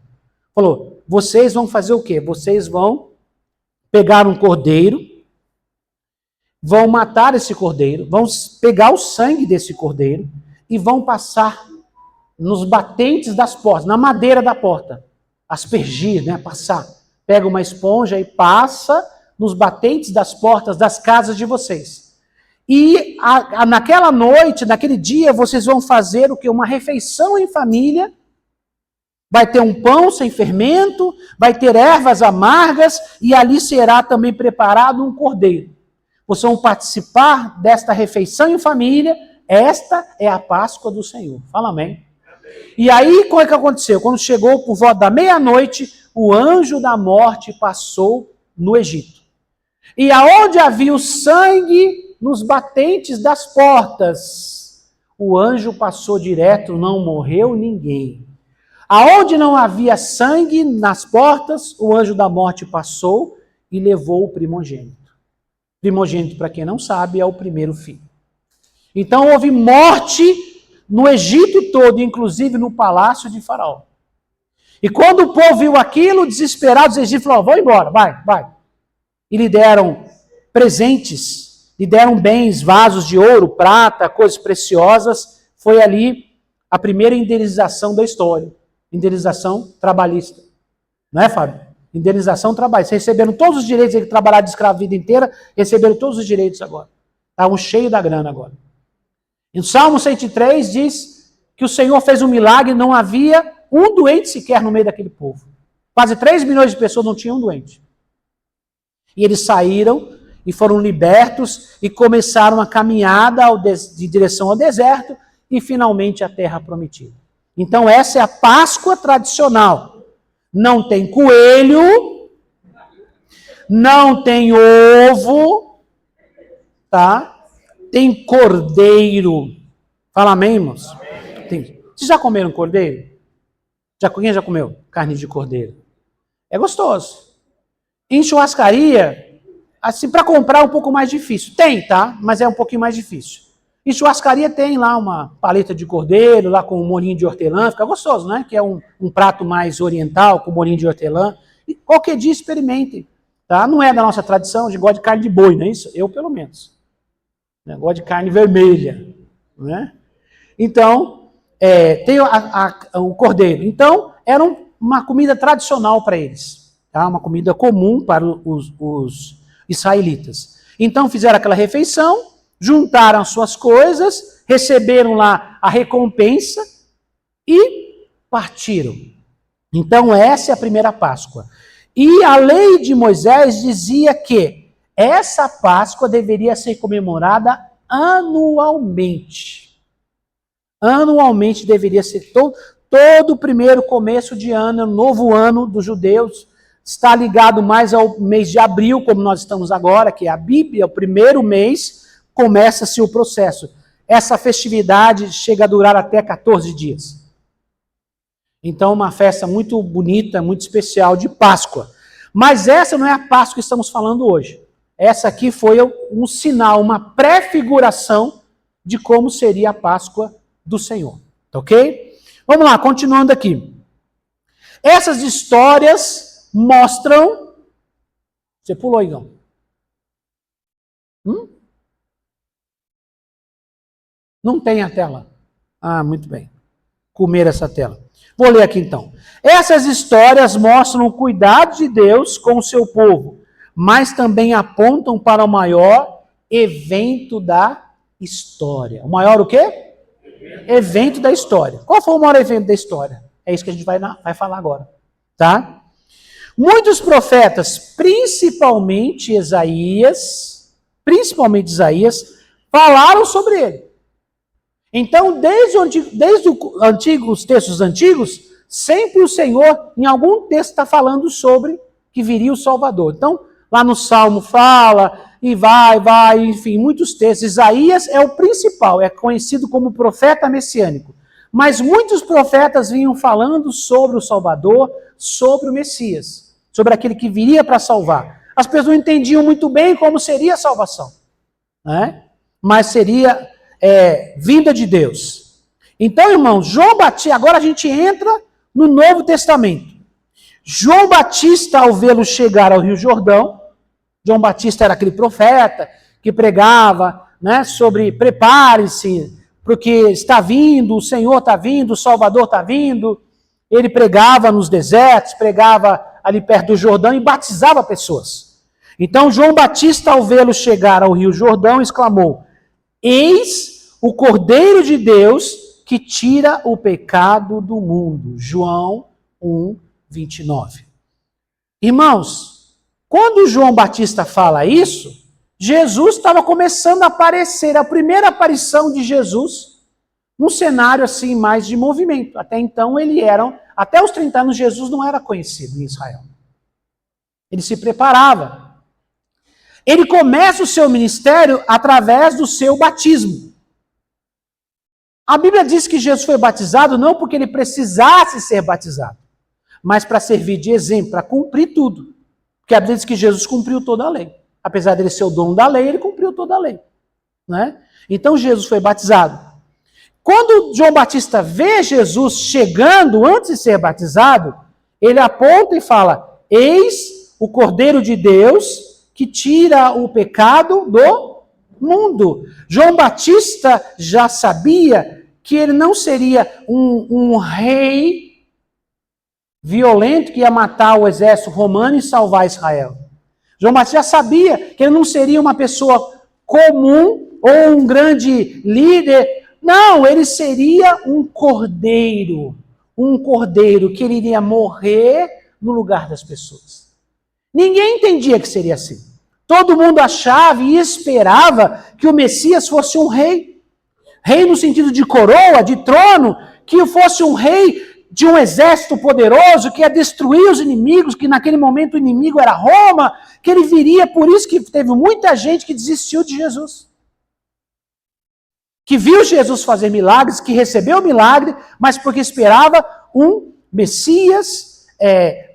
Falou, vocês vão fazer o quê? Vocês vão pegar um cordeiro, vão matar esse cordeiro, vão pegar o sangue desse cordeiro e vão passar nos batentes das portas, na madeira da porta. Aspergir, né? Passar. Pega uma esponja e passa nos batentes das portas das casas de vocês. E naquela noite, naquele dia, vocês vão fazer o quê? Uma refeição em família. Vai ter um pão sem fermento, vai ter ervas amargas e ali será também preparado um cordeiro. Vocês vão participar desta refeição em família. Esta é a Páscoa do Senhor. Fala amém. E aí, como é que aconteceu? Quando chegou por volta da meia-noite, o anjo da morte passou no Egito. E aonde havia o sangue nos batentes das portas. O anjo passou direto, não morreu ninguém. Aonde não havia sangue nas portas, o anjo da morte passou e levou o primogênito. Primogênito, para quem não sabe, é o primeiro filho. Então houve morte no Egito todo, inclusive no palácio de Faraó. E quando o povo viu aquilo, desesperado, os egípcios falaram: vão embora, vai. E lhe deram presentes, lhe deram bens, vasos de ouro, prata, coisas preciosas. Foi ali a primeira indenização da história. Indenização trabalhista. Não é, Fábio? Indenização trabalhista. Receberam todos os direitos, ele trabalhar de escravo a vida inteira, receberam todos os direitos agora. Estavam cheios da grana agora. Em Salmo 103 diz que o Senhor fez um milagre, não havia um doente sequer no meio daquele povo. Quase 3 milhões de pessoas não tinham um doente. E eles saíram e foram libertos e começaram a caminhada de direção ao deserto e finalmente à terra prometida. Então essa é a Páscoa tradicional. Não tem coelho, não tem ovo, tá? Tem cordeiro. Fala amém, irmãos? Tem. Vocês já comeram cordeiro? Quem já comeu carne de cordeiro? É gostoso. Em churrascaria, assim, para comprar é um pouco mais difícil. Tem, tá? Mas é um pouquinho mais difícil. Em churrascaria tem lá uma paleta de cordeiro, lá com um molhinho de hortelã, fica gostoso, né? Que é um prato mais oriental, com molhinho de hortelã. E qualquer dia experimentem, tá? Não é da nossa tradição, a gente gosta de carne de boi, não é isso? Eu, pelo menos. Eu gosto de carne vermelha, né? Então, tem o cordeiro. Então, era uma comida tradicional para eles, tá? Uma comida comum para os israelitas. Então, fizeram aquela refeição, juntaram as suas coisas, receberam lá a recompensa e partiram. Então, essa é a primeira Páscoa. E a lei de Moisés dizia que essa Páscoa deveria ser comemorada anualmente. Anualmente deveria ser todo o primeiro começo de ano, novo ano dos judeus, está ligado mais ao mês de abril, como nós estamos agora, que é a Bíblia, o primeiro mês, começa-se o processo. Essa festividade chega a durar até 14 dias. Então, uma festa muito bonita, muito especial de Páscoa. Mas essa não é a Páscoa que estamos falando hoje. Essa aqui foi um sinal, uma prefiguração de como seria a Páscoa do Senhor. Ok? Vamos lá, continuando aqui. Essas histórias mostram... Você pulou, Igão? Não tem a tela. Ah, muito bem. Comer essa tela. Vou ler aqui então. Essas histórias mostram o cuidado de Deus com o seu povo, mas também apontam para o maior evento da história. O maior o quê? Evento da história. Qual foi o maior evento da história? É isso que a gente vai falar agora. Tá? Muitos profetas, principalmente Isaías, falaram sobre ele. Então, desde os textos antigos, sempre o Senhor, em algum texto, está falando sobre que viria o Salvador. Então, lá no Salmo fala, e vai, enfim, muitos textos. Isaías é o principal, é conhecido como profeta messiânico. Mas muitos profetas vinham falando sobre o Salvador, sobre o Messias, sobre aquele que viria para salvar. As pessoas não entendiam muito bem como seria a salvação, né? Mas seria vinda de Deus. Então, irmãos, João Batista, agora a gente entra no Novo Testamento. João Batista, ao vê-lo chegar ao Rio Jordão, João Batista era aquele profeta que pregava, né, sobre prepare-se, porque está vindo, o Senhor está vindo, o Salvador está vindo. Ele pregava nos desertos, pregava ali perto do Jordão e batizava pessoas. Então, João Batista, ao vê-lo chegar ao Rio Jordão, exclamou: eis o Cordeiro de Deus que tira o pecado do mundo. João 1:29. Irmãos, quando João Batista fala isso, Jesus estava começando a aparecer, a primeira aparição de Jesus, num cenário assim mais de movimento. Até então até os 30 anos Jesus não era conhecido em Israel. Ele se preparava. ele começa o seu ministério através do seu batismo. A Bíblia diz que Jesus foi batizado não porque ele precisasse ser batizado, mas para servir de exemplo, para cumprir tudo. Porque a Bíblia diz que Jesus cumpriu toda a lei. Apesar dele ser o dono da lei, ele cumpriu toda a lei. Né? Então Jesus foi batizado. Quando João Batista vê Jesus chegando antes de ser batizado, ele aponta e fala: eis o Cordeiro de Deus que tira o pecado do mundo. João Batista já sabia que ele não seria um rei violento que ia matar o exército romano e salvar Israel. João Batista já sabia que ele não seria uma pessoa comum ou um grande líder. Não, ele seria um cordeiro que ele iria morrer no lugar das pessoas. Ninguém entendia que seria assim. Todo mundo achava e esperava que o Messias fosse um rei. Rei no sentido de coroa, de trono, que fosse um rei de um exército poderoso, que ia destruir os inimigos, que naquele momento o inimigo era Roma, que ele viria, por isso que teve muita gente que desistiu de Jesus. Que viu Jesus fazer milagres, que recebeu o milagre, mas porque esperava um Messias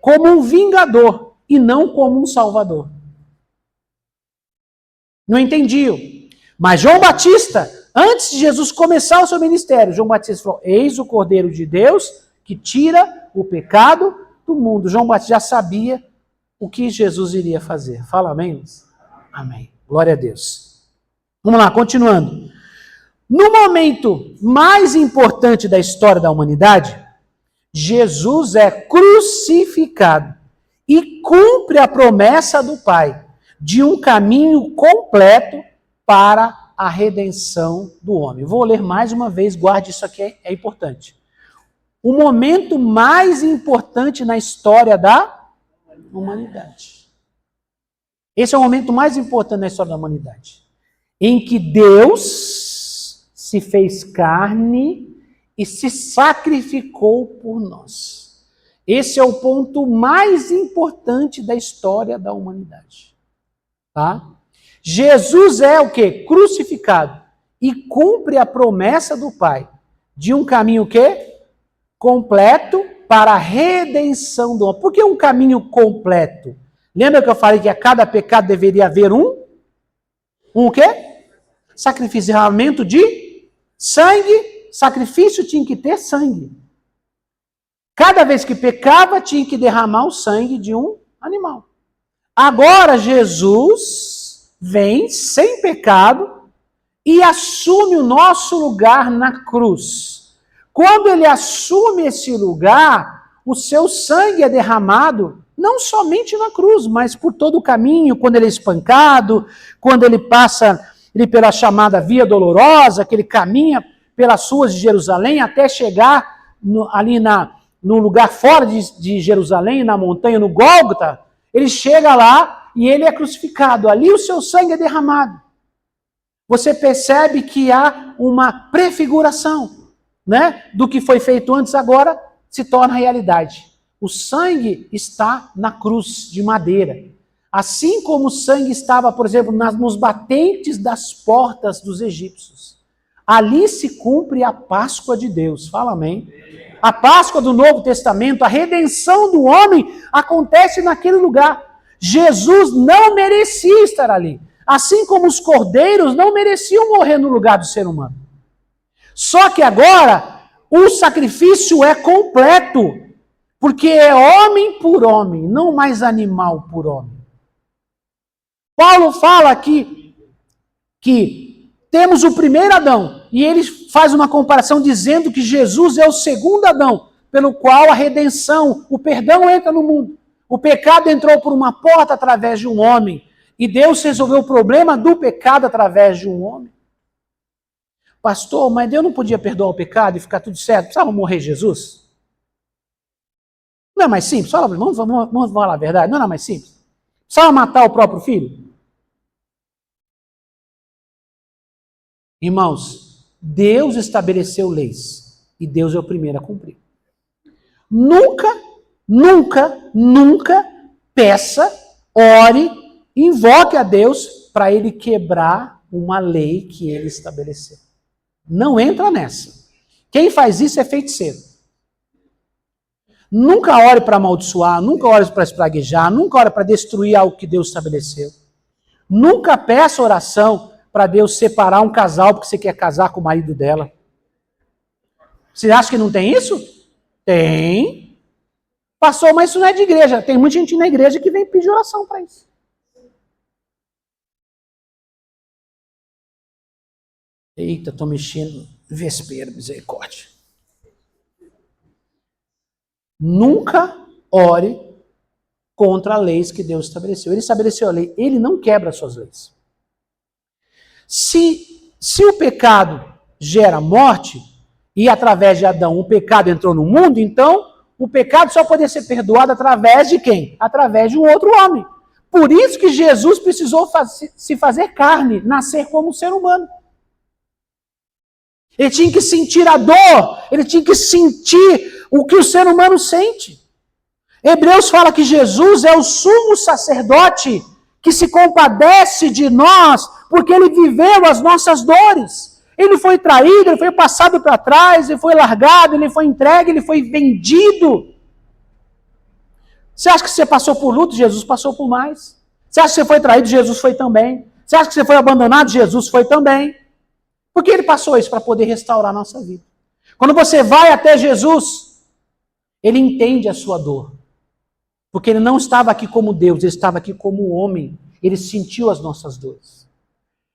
como um vingador e não como um salvador. Não entendiam. Mas João Batista, antes de Jesus começar o seu ministério, João Batista falou: eis o Cordeiro de Deus que tira o pecado do mundo. João Batista já sabia o que Jesus iria fazer. Fala amém? Amém. Glória a Deus. Vamos lá, continuando. No momento mais importante da história da humanidade, Jesus é crucificado e cumpre a promessa do Pai de um caminho completo para a redenção do homem. Vou ler mais uma vez, guarde isso aqui, é importante. O momento mais importante na história da humanidade. Esse é o momento mais importante na história da humanidade, em que Deus se fez carne e se sacrificou por nós. Esse é o ponto mais importante da história da humanidade. Tá? Jesus é o quê? Crucificado e cumpre a promessa do Pai de um caminho o quê? Completo para a redenção do homem. Por que um caminho completo? Lembra que eu falei que a cada pecado deveria haver um o quê? Sacrificiamento de sangue. Sacrifício tinha que ter sangue. Cada vez que pecava, tinha que derramar o sangue de um animal. Agora Jesus vem sem pecado e assume o nosso lugar na cruz. Quando ele assume esse lugar, o seu sangue é derramado não somente na cruz, mas por todo o caminho, quando ele é espancado, quando ele passa pela chamada Via Dolorosa, que ele caminha pelas ruas de Jerusalém até chegar ali no lugar fora de Jerusalém, na montanha, no Gólgota, ele chega lá e ele é crucificado. Ali o seu sangue é derramado. Você percebe que há uma prefiguração, né, do que foi feito antes, agora se torna realidade. O sangue está na cruz de madeira. Assim como o sangue estava, por exemplo, nos batentes das portas dos egípcios. Ali se cumpre a Páscoa de Deus. Fala amém. A Páscoa do Novo Testamento, a redenção do homem acontece naquele lugar. Jesus não merecia estar ali. Assim como os cordeiros não mereciam morrer no lugar do ser humano. Só que agora o sacrifício é completo, porque é homem por homem, não mais animal por homem. Paulo fala aqui que temos o primeiro Adão, e ele faz uma comparação dizendo que Jesus é o segundo Adão, pelo qual a redenção, o perdão entra no mundo. O pecado entrou por uma porta através de um homem, e Deus resolveu o problema do pecado através de um homem. Pastor, mas Deus não podia perdoar o pecado e ficar tudo certo? Precisava morrer Jesus? Não é mais simples? Vamos falar a verdade, não era mais simples? Precisava matar o próprio filho? Irmãos, Deus estabeleceu leis e Deus é o primeiro a cumprir. Nunca peça, ore invoque a Deus para ele quebrar uma lei que ele estabeleceu. Não entra nessa. Quem faz isso é feiticeiro. Nunca ore para amaldiçoar, nunca ore para espraguejar, nunca ore para destruir algo que Deus estabeleceu. Nunca peça oração para Deus separar um casal porque você quer casar com o marido dela. Você acha que não tem isso? Tem. Pastor, mas isso não é de igreja. Tem muita gente na igreja que vem pedir oração para isso. Eita, estou mexendo. Vespeiro, misericórdia. Nunca ore contra leis que Deus estabeleceu. Ele estabeleceu a lei, ele não quebra as suas leis. Se o pecado gera morte, e através de Adão o pecado entrou no mundo, então o pecado só poderia ser perdoado através de quem? Através de um outro homem. Por isso que Jesus precisou se fazer carne, nascer como um ser humano. Ele tinha que sentir a dor, ele tinha que sentir o que o ser humano sente. Hebreus fala que Jesus é o sumo sacerdote que se compadece de nós, porque ele viveu as nossas dores. Ele foi traído, ele foi passado para trás, ele foi largado, ele foi entregue, ele foi vendido. Você acha que você passou por luto? Jesus passou por mais. Você acha que você foi traído? Jesus foi também. Você acha que você foi abandonado? Jesus foi também. Por que ele passou isso? Para poder restaurar a nossa vida. Quando você vai até Jesus, ele entende a sua dor. Porque ele não estava aqui como Deus, ele estava aqui como homem. Ele sentiu as nossas dores.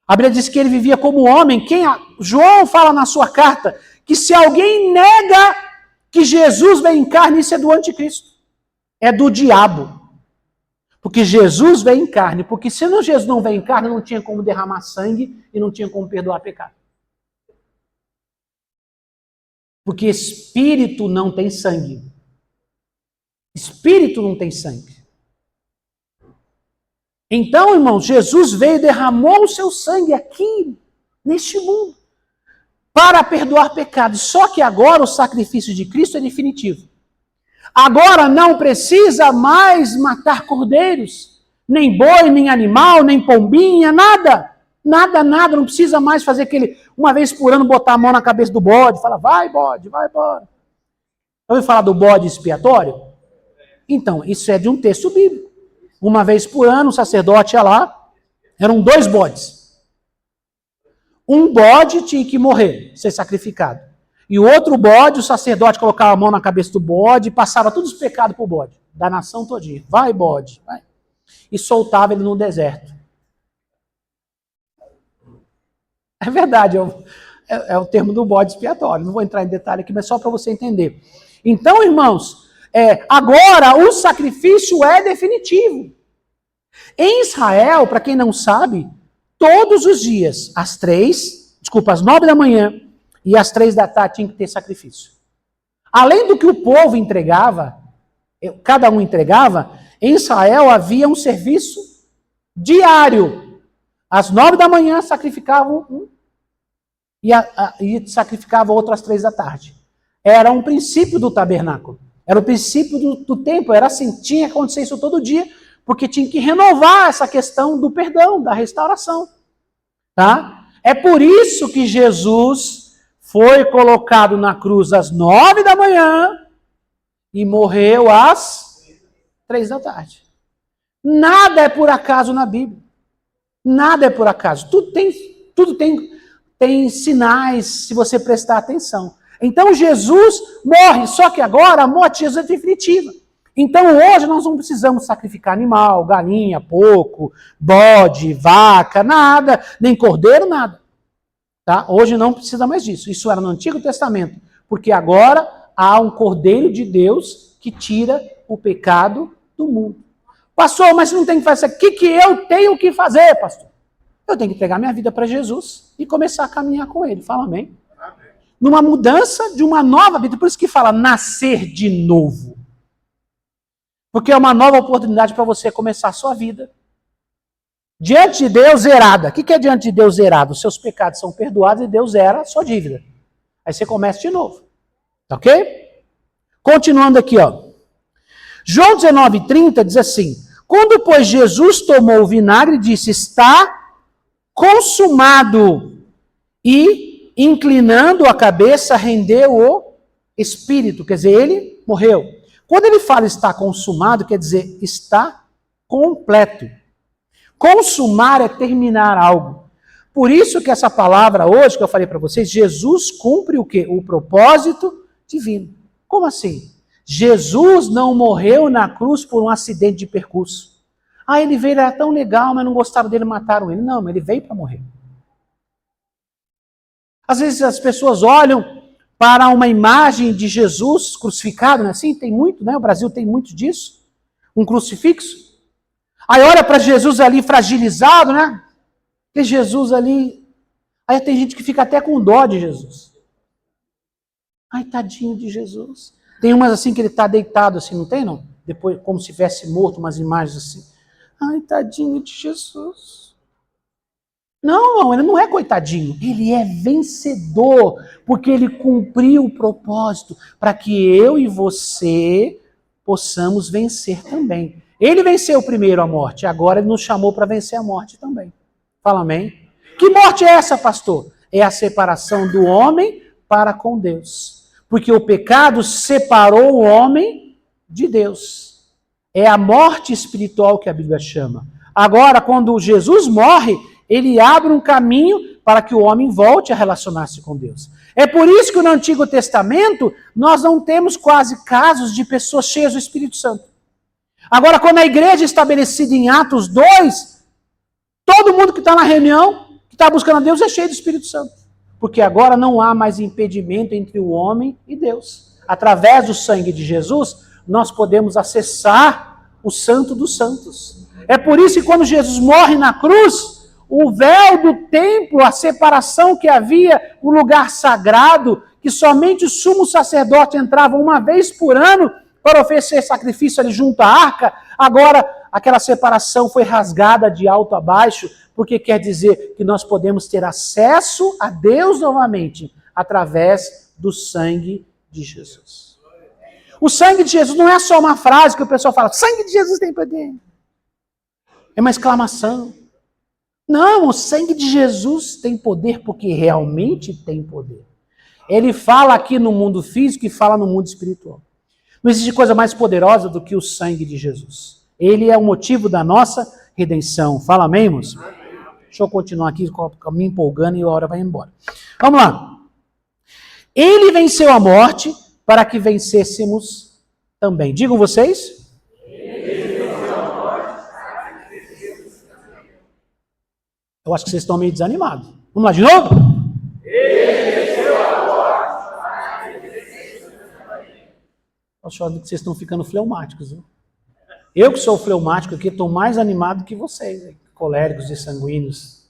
A Bíblia diz que ele vivia como homem. João fala na sua carta que se alguém nega que Jesus veio em carne, isso é do anticristo. É do diabo. Porque Jesus veio em carne. Porque se Jesus não veio em carne, não tinha como derramar sangue e não tinha como perdoar pecado. Porque espírito não tem sangue. Espírito não tem sangue. Então, irmãos, Jesus veio e derramou o seu sangue aqui, neste mundo, para perdoar pecados. Só que agora o sacrifício de Cristo é definitivo. Agora não precisa mais matar cordeiros, nem boi, nem animal, nem pombinha, nada. Nada, não precisa mais fazer aquele, uma vez por ano, botar a mão na cabeça do bode, falar, vai bode, vai embora. Eu ouvi falar do bode expiatório? Então, isso é de um texto bíblico. Uma vez por ano, o sacerdote ia lá, eram 2 bodes. Um bode tinha que morrer, ser sacrificado. E o outro bode, o sacerdote colocava a mão na cabeça do bode e passava todos os pecados para o bode, da nação todinha. Vai, bode, vai. E soltava ele no deserto. É verdade, é o termo do bode expiatório. Não vou entrar em detalhe aqui, mas só para você entender. Então, irmãos, agora o sacrifício é definitivo. Em Israel, para quem não sabe, todos os dias, às 9 da manhã e às 3 da tarde tinha que ter sacrifício. Além do que o povo entregava, cada um entregava, em Israel havia um serviço diário. Às 9 da manhã sacrificavam um e sacrificava outro às 3 da tarde. Era um princípio do tabernáculo. Era o princípio do tempo. Era assim, tinha que acontecer isso todo dia, porque tinha que renovar essa questão do perdão, da restauração. Tá? É por isso que Jesus foi colocado na cruz às 9 da manhã e morreu às 3 da tarde. Nada é por acaso na Bíblia. Nada é por acaso. Tudo tem sinais, se você prestar atenção. Então Jesus morre, só que agora a morte de Jesus é definitiva. Então hoje nós não precisamos sacrificar animal, galinha, porco, bode, vaca, nada, nem cordeiro, nada. Tá? Hoje não precisa mais disso. Isso era no Antigo Testamento, porque agora há um Cordeiro de Deus que tira o pecado do mundo. Pastor, mas não tem que fazer isso. O que eu tenho que fazer, pastor? Eu tenho que entregar minha vida para Jesus e começar a caminhar com Ele. Fala amém. Numa mudança de uma nova vida. Por isso que fala nascer de novo. Porque é uma nova oportunidade para você começar a sua vida. Diante de Deus, zerada. O que é diante de Deus zerado? Os seus pecados são perdoados e Deus zera a sua dívida. Aí você começa de novo. Ok? Continuando aqui, ó. João 19:30 diz assim: Quando, pois, Jesus tomou o vinagre, disse, está consumado. E, inclinando a cabeça, rendeu o espírito. Quer dizer, ele morreu. Quando ele fala está consumado, quer dizer, está completo. Consumar é terminar algo. Por isso que essa palavra hoje, que eu falei para vocês, Jesus cumpre o quê? O propósito divino. Como assim? Jesus não morreu na cruz por um acidente de percurso. Ah, ele veio, era tão legal, mas não gostaram dele, mataram ele. Não, ele veio para morrer. Às vezes as pessoas olham para uma imagem de Jesus crucificado, não é assim? Tem muito, né? O Brasil tem muito disso. Um crucifixo. Aí olha para Jesus ali fragilizado, né? Tem Jesus ali. Aí tem gente que fica até com dó de Jesus. Ai, tadinho de Jesus. Tem umas assim que ele está deitado assim, não tem não? Depois, como se tivesse morto, umas imagens assim. Ai, tadinho de Jesus. Não, ele não é coitadinho. Ele é vencedor, porque ele cumpriu o propósito para que eu e você possamos vencer também. Ele venceu primeiro a morte, agora ele nos chamou para vencer a morte também. Fala amém? Que morte é essa, pastor? É a separação do homem para com Deus. Porque o pecado separou o homem de Deus. É a morte espiritual que a Bíblia chama. Agora, quando Jesus morre, ele abre um caminho para que o homem volte a relacionar-se com Deus. É por isso que no Antigo Testamento nós não temos quase casos de pessoas cheias do Espírito Santo. Agora, quando a igreja é estabelecida em Atos 2, todo mundo que está na reunião, que está buscando a Deus, é cheio do Espírito Santo. Porque agora não há mais impedimento entre o homem e Deus. Através do sangue de Jesus, nós podemos acessar o Santo dos Santos. É por isso que quando Jesus morre na cruz, o véu do templo, a separação que havia, o lugar sagrado, que somente o sumo sacerdote entrava uma vez por ano para oferecer sacrifício ali junto à arca, agora aquela separação foi rasgada de alto a baixo, porque quer dizer que nós podemos ter acesso a Deus novamente através do sangue de Jesus. O sangue de Jesus não é só uma frase que o pessoal fala, sangue de Jesus tem poder. É uma exclamação. Não, o sangue de Jesus tem poder porque realmente tem poder. Ele fala aqui no mundo físico e fala no mundo espiritual. Não existe coisa mais poderosa do que o sangue de Jesus. Ele é o motivo da nossa redenção. Fala amém, irmãos? Deixa eu continuar aqui, me empolgando e a hora vai embora. Vamos lá. Ele venceu a morte para que vencêssemos também. Digam vocês. Eu acho que vocês estão meio desanimados. Vamos lá de novo? Eu acho que vocês estão ficando fleumáticos. Viu? Eu que sou fleumático aqui, estou mais animado que vocês, coléricos e sanguíneos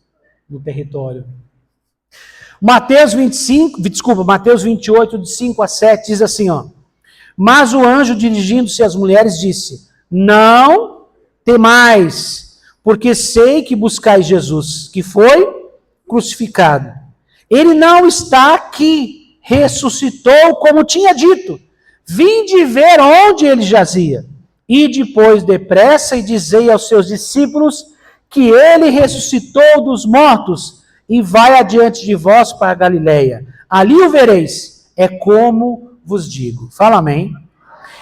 no território. Mateus 28, de 5 a 7, diz assim, ó. Mas o anjo, dirigindo-se às mulheres, disse, não temais, porque sei que buscais Jesus, que foi crucificado. Ele não está aqui, ressuscitou como tinha dito. Vinde ver onde ele jazia. E depois depressa e dizei aos seus discípulos que ele ressuscitou dos mortos e vai adiante de vós para a Galileia. Ali o vereis, é como vos digo. Fala amém.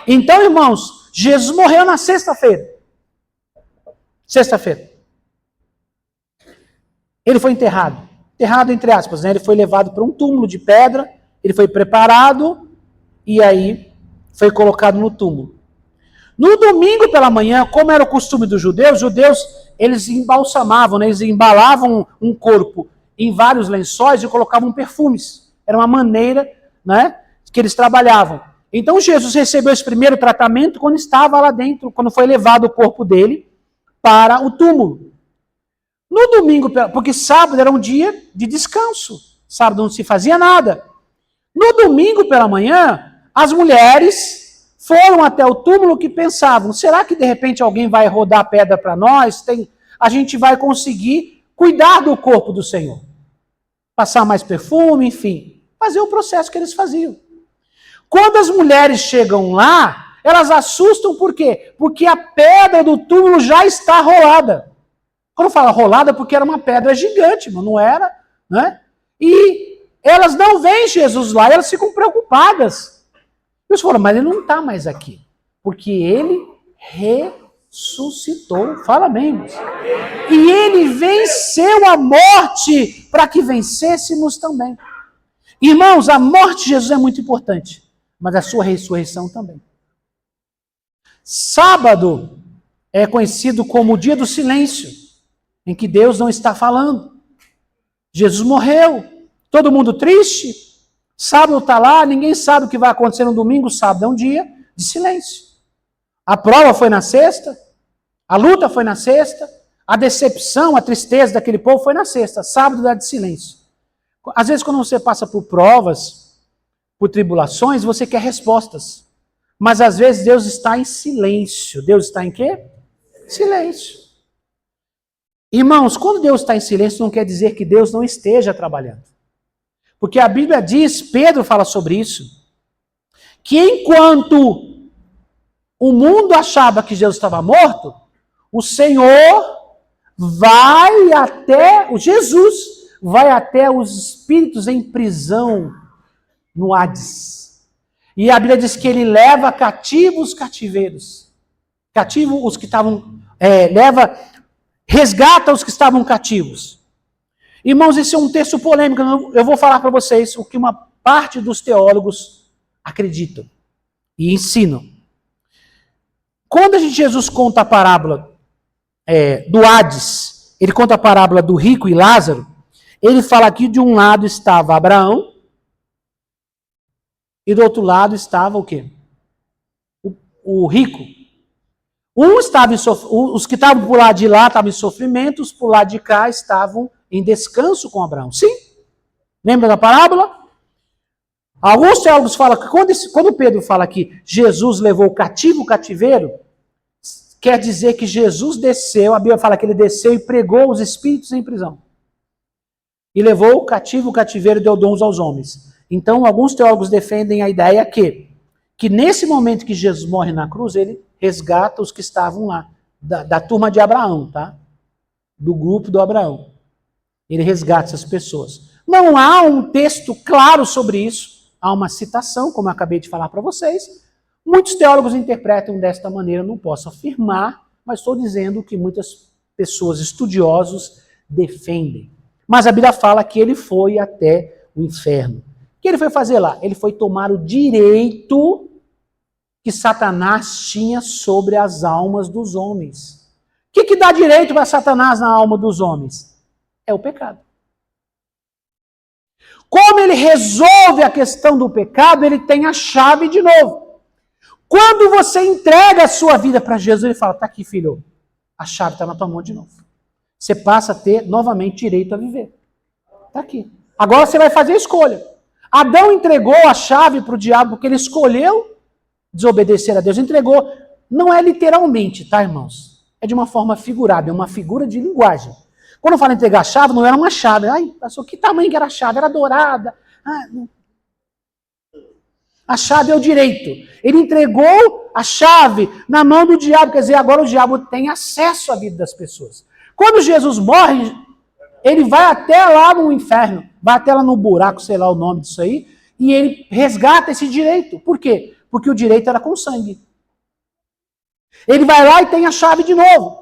Então, irmãos, Jesus morreu na sexta-feira. Sexta-feira. Ele foi enterrado. Enterrado entre aspas, né? Ele foi levado para um túmulo de pedra, ele foi preparado e aí foi colocado no túmulo. No domingo pela manhã, como era o costume dos judeus, eles embalsamavam, né? Eles embalavam um corpo em vários lençóis e colocavam perfumes. Era uma maneira, né, que eles trabalhavam. Então Jesus recebeu esse primeiro tratamento quando estava lá dentro, quando foi levado o corpo dele para o túmulo. No domingo, porque sábado era um dia de descanso, sábado não se fazia nada. No domingo pela manhã, as mulheres foram até o túmulo que pensavam, será que de repente alguém vai rodar pedra para nós? A gente vai conseguir cuidar do corpo do Senhor. Passar mais perfume, enfim. Fazer o processo que eles faziam. Quando as mulheres chegam lá, Elas assustam por quê? Porque a pedra do túmulo já está rolada. Quando fala rolada, porque era uma pedra gigante, mas não era, né? E elas não veem Jesus lá, elas ficam preocupadas. E eles falam, mas ele não está mais aqui, porque ele ressuscitou. Fala amém, irmãos. E ele venceu a morte para que vencêssemos também. Irmãos, a morte de Jesus é muito importante, mas a sua ressurreição também. Sábado é conhecido como o dia do silêncio, em que Deus não está falando. Jesus morreu, todo mundo triste, sábado está lá, ninguém sabe o que vai acontecer no domingo, sábado é um dia de silêncio. A prova foi na sexta, a luta foi na sexta, a decepção, a tristeza daquele povo foi na sexta, sábado é de silêncio. Às vezes quando você passa por provas, por tribulações, você quer respostas. Mas às vezes Deus está em silêncio. Deus está em quê? Silêncio. Irmãos, quando Deus está em silêncio, não quer dizer que Deus não esteja trabalhando. Porque a Bíblia diz, Pedro fala sobre isso, que enquanto o mundo achava que Jesus estava morto, o Senhor vai até, o Jesus vai até os espíritos em prisão no Hades. E a Bíblia diz que ele leva cativos os cativeiros. Cativo os que estavam, resgata os que estavam cativos. Irmãos, esse é um texto polêmico. Eu vou falar para vocês o que uma parte dos teólogos acreditam e ensinam. Quando Jesus conta a parábola do Hades, ele conta a parábola do rico e Lázaro, ele fala aqui de um lado estava Abraão e do outro lado estava o quê? O rico. Os que estavam por lado de lá estavam em sofrimento, os por lado de cá estavam em descanso com Abraão. Sim? Lembra da parábola? Alguns teólogos falam que quando Pedro fala que Jesus levou cativo o cativeiro, quer dizer que Jesus desceu, a Bíblia fala que ele desceu e pregou os espíritos em prisão. E levou o cativo o cativeiro e deu dons aos homens. Então, alguns teólogos defendem a ideia que nesse momento que Jesus morre na cruz, ele resgata os que estavam lá, da turma de Abraão, tá? Do grupo do Abraão. Ele resgata essas pessoas. Não há um texto claro sobre isso, há uma citação, como eu acabei de falar para vocês. Muitos teólogos interpretam desta maneira, não posso afirmar, mas estou dizendo que muitas pessoas, estudiosos, defendem. Mas a Bíblia fala que ele foi até o inferno. O que ele foi fazer lá? Ele foi tomar o direito que Satanás tinha sobre as almas dos homens. O que dá direito para Satanás na alma dos homens? É o pecado. Como ele resolve a questão do pecado, ele tem a chave de novo. Quando você entrega a sua vida para Jesus, ele fala, tá aqui, filho, a chave está na tua mão de novo. Você passa a ter novamente direito a viver. Está aqui. Agora você vai fazer a escolha. Adão entregou a chave para o diabo porque ele escolheu desobedecer a Deus. Entregou, não é literalmente, tá, irmãos? É de uma forma figurada, é uma figura de linguagem. Quando eu falo entregar a chave, não era uma chave. Ai, pastor, que tamanho que era a chave? Era dourada. A chave é o direito. Ele entregou a chave na mão do diabo. Quer dizer, agora o diabo tem acesso à vida das pessoas. Quando Jesus morre, ele vai até lá no inferno, vai até lá no buraco, sei lá o nome disso aí, e ele resgata esse direito. Por quê? Porque o direito era com sangue. Ele vai lá e tem a chave de novo.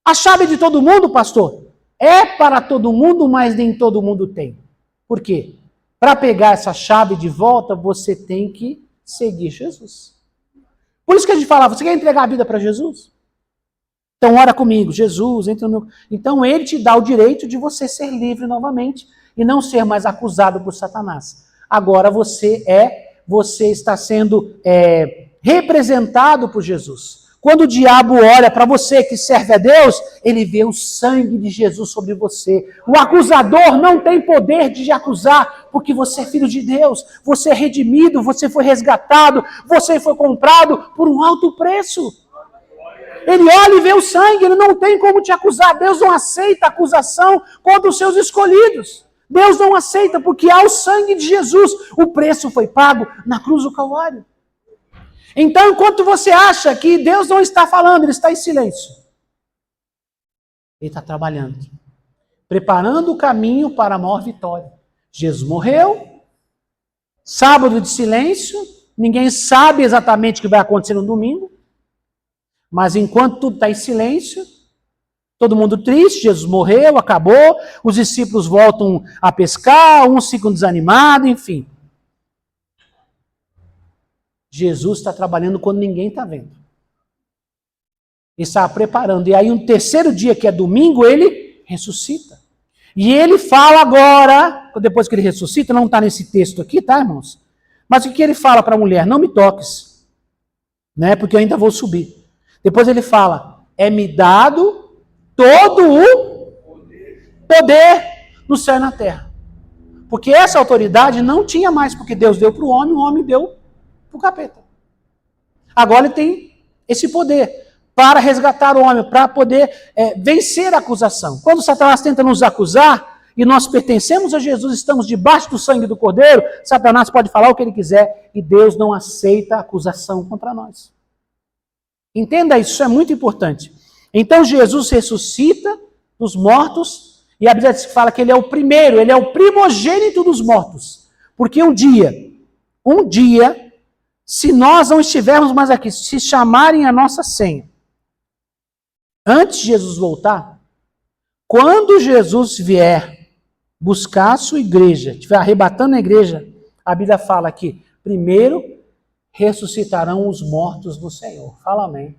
A chave é de todo mundo, pastor? É para todo mundo, mas nem todo mundo tem. Por quê? Para pegar essa chave de volta, você tem que seguir Jesus. Por isso que a gente falava, você quer entregar a vida para Jesus? Então ora comigo, Jesus, entra no meu... Então ele te dá o direito de você ser livre novamente e não ser mais acusado por Satanás. Agora você está sendo representado por Jesus. Quando o diabo olha para você que serve a Deus, ele vê o sangue de Jesus sobre você. O acusador não tem poder de te acusar, porque você é filho de Deus, você é redimido, você foi resgatado, você foi comprado por um alto preço. Ele olha e vê o sangue, ele não tem como te acusar. Deus não aceita acusação contra os seus escolhidos. Deus não aceita, porque há o sangue de Jesus. O preço foi pago na cruz do Calvário. Então, enquanto você acha que Deus não está falando, Ele está em silêncio. Ele está trabalhando, preparando o caminho para a maior vitória. Jesus morreu, sábado de silêncio, ninguém sabe exatamente o que vai acontecer no domingo, mas enquanto tudo está em silêncio, todo mundo triste, Jesus morreu, acabou, os discípulos voltam a pescar, uns ficam desanimados, enfim. Jesus está trabalhando quando ninguém está vendo. Ele está preparando. E aí, um terceiro dia, que é domingo, ele ressuscita. E ele fala agora, depois que ele ressuscita, não está nesse texto aqui, tá, irmãos? Mas o que ele fala para a mulher? Não me toques, né? Porque eu ainda vou subir. Depois ele fala, é-me dado todo o poder no céu e na terra. Porque essa autoridade não tinha mais, porque Deus deu para o homem deu para o capeta. Agora ele tem esse poder para resgatar o homem, para poder vencer a acusação. Quando Satanás tenta nos acusar, e nós pertencemos a Jesus, estamos debaixo do sangue do Cordeiro, Satanás pode falar o que ele quiser, e Deus não aceita a acusação contra nós. Entenda isso, isso é muito importante. Então Jesus ressuscita dos mortos, e a Bíblia fala que ele é o primeiro, ele é o primogênito dos mortos. Porque um dia, se nós não estivermos mais aqui, se chamarem a nossa senha, antes de Jesus voltar, quando Jesus vier buscar a sua igreja, estiver arrebatando a igreja, a Bíblia fala que primeiro ressuscitarão os mortos do Senhor. Fala amém.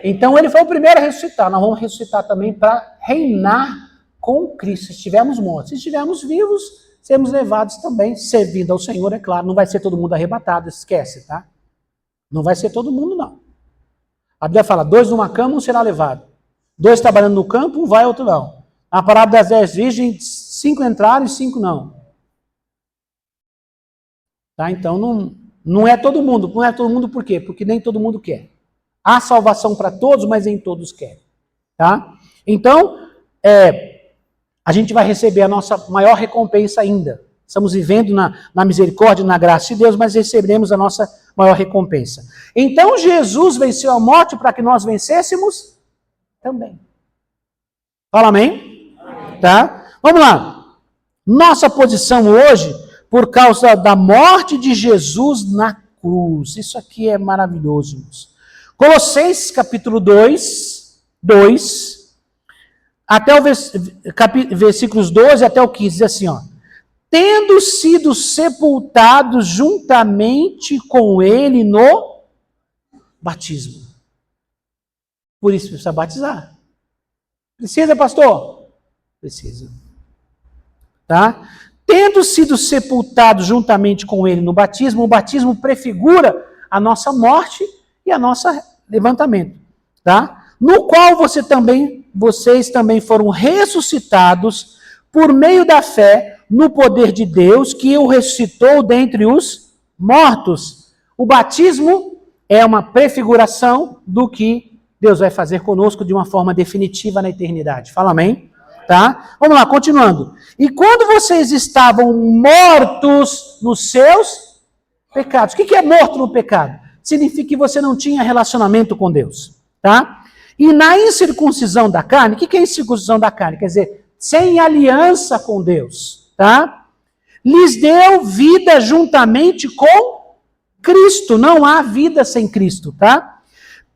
Então ele foi o primeiro a ressuscitar. Nós vamos ressuscitar também para reinar com Cristo. Se estivermos mortos, se estivermos vivos, seremos levados também, servindo ao Senhor, é claro. Não vai ser todo mundo arrebatado, esquece, tá? Não vai ser todo mundo, não. A Bíblia fala, 2 numa cama, um será levado. 2 trabalhando no campo, um vai, outro não. Na parábola das 10 virgens, 5 entraram e 5 não. Tá? Então, não é todo mundo. Não é todo mundo por quê? Porque nem todo mundo quer. Há salvação para todos, mas nem todos querem. Tá? Então, a gente vai receber a nossa maior recompensa ainda. Estamos vivendo na misericórdia e na graça de Deus, mas receberemos a nossa maior recompensa. Então, Jesus venceu a morte para que nós vencêssemos também. Fala amém? Amém? Tá? Vamos lá. Nossa posição hoje, por causa da morte de Jesus na cruz. Isso aqui é maravilhoso, irmãos. Colossenses capítulo 2, até o versículos 12 até o 15, diz assim, ó. Tendo sido sepultados juntamente com ele no batismo. Por isso precisa batizar. Precisa, pastor? Precisa. Tá? Tendo sido sepultados juntamente com ele no batismo, o batismo prefigura a nossa morte e a nossa levantamento. Tá? No qual vocês também foram ressuscitados por meio da fé no poder de Deus que o ressuscitou dentre os mortos. O batismo é uma prefiguração do que Deus vai fazer conosco de uma forma definitiva na eternidade. Fala amém? Tá? Vamos lá, continuando. E quando vocês estavam mortos nos seus pecados. O que é morto no pecado? Significa que você não tinha relacionamento com Deus. Tá? E na incircuncisão da carne, o que é incircuncisão da carne? Quer dizer, sem aliança com Deus. Tá? Lhes deu vida juntamente com Cristo. Não há vida sem Cristo. Tá?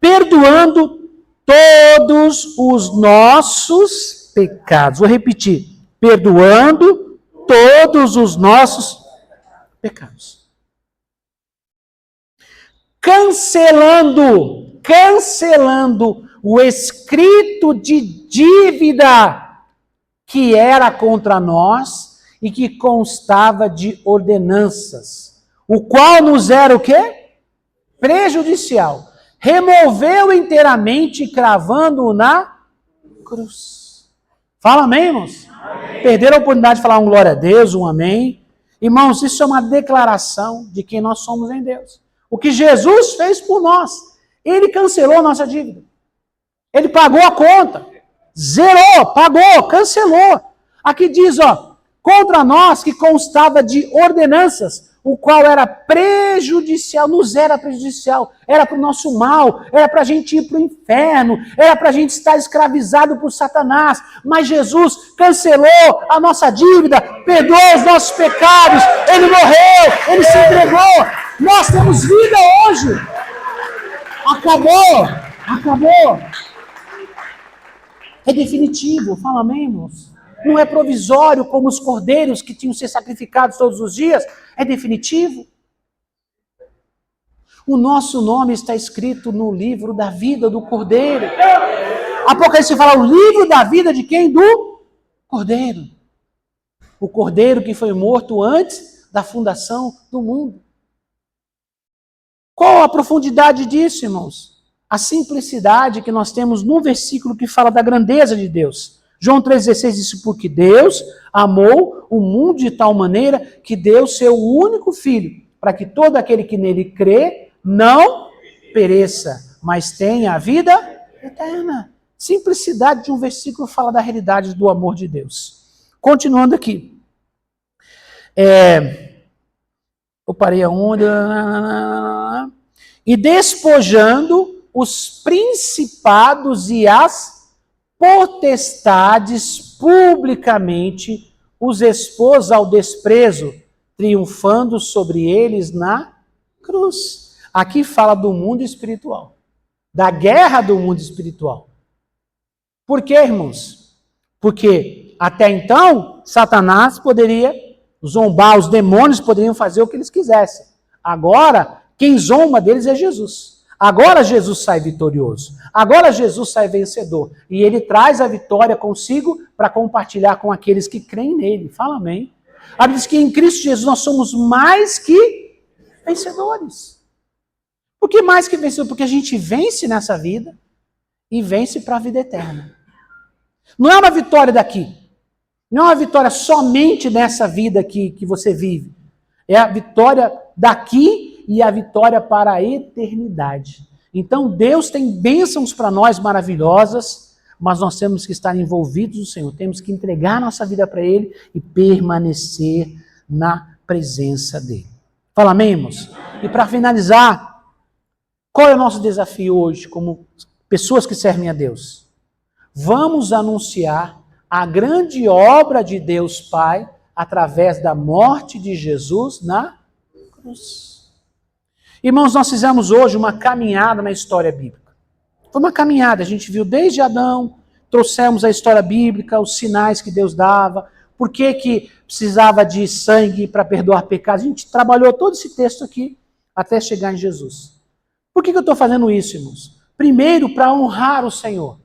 Perdoando todos os nossos pecados. Vou repetir. Perdoando todos os nossos pecados. Cancelando o escrito de dívida que era contra nós e que constava de ordenanças, o qual nos era o quê? Prejudicial. Removeu inteiramente, cravando-o na cruz. Fala amém, irmãos? Amém. Perderam a oportunidade de falar um glória a Deus, um amém. Irmãos, isso é uma declaração de quem nós somos em Deus. O que Jesus fez por nós. Ele cancelou a nossa dívida. Ele pagou a conta. Zerou, pagou, cancelou. Aqui diz, ó, contra nós que constava de ordenanças. o qual era prejudicial, nos era prejudicial, era para o nosso mal, era para a gente ir para o inferno, era para a gente estar escravizado por Satanás. Mas Jesus cancelou a nossa dívida, perdoou os nossos pecados, Ele morreu, Ele se entregou. Nós temos vida hoje. Acabou. É definitivo, fala amém, irmãos? Não é provisório como os cordeiros que tinham que ser sacrificados todos os dias, é definitivo. O nosso nome está escrito no livro da vida do Cordeiro. Apocalipse fala o livro da vida de quem? Do Cordeiro. O Cordeiro que foi morto antes da fundação do mundo. Qual a profundidade disso, irmãos? A simplicidade que nós temos no versículo que fala da grandeza de Deus. João 3,16 disse, porque Deus amou o mundo de tal maneira que deu seu único Filho, para que todo aquele que nele crê não pereça, mas tenha a vida eterna. Simplicidade de um versículo fala da realidade do amor de Deus. Continuando aqui. Eu parei aonde? E despojando os principados e as potestades publicamente, os expôs ao desprezo, triunfando sobre eles na cruz. Aqui fala do mundo espiritual, da guerra do mundo espiritual. Por quê, irmãos? Porque até então, Satanás poderia zombar, os demônios poderiam fazer o que eles quisessem. Agora, quem zomba deles é Jesus. Agora Jesus sai vitorioso. Agora Jesus sai vencedor. E ele traz a vitória consigo para compartilhar com aqueles que creem nele. Fala amém. A Bíblia diz que em Cristo Jesus nós somos mais que vencedores. Por que mais que vencedores? Porque a gente vence nessa vida e vence para a vida eterna. Não é uma vitória daqui. Não é uma vitória somente nessa vida aqui que você vive. É a vitória daqui e a vitória para a eternidade. Então Deus tem bênçãos para nós maravilhosas, mas nós temos que estar envolvidos no Senhor, temos que entregar nossa vida para Ele e permanecer na presença dEle. Fala amém, irmãos? E para finalizar, qual é o nosso desafio hoje como pessoas que servem a Deus? Vamos anunciar a grande obra de Deus Pai através da morte de Jesus na cruz. Irmãos, nós fizemos hoje uma caminhada na história bíblica. Foi uma caminhada, a gente viu desde Adão, trouxemos a história bíblica, os sinais que Deus dava, por que precisava de sangue para perdoar pecados. A gente trabalhou todo esse texto aqui até chegar em Jesus. Por que eu estou fazendo isso, irmãos? Primeiro, para honrar o Senhor,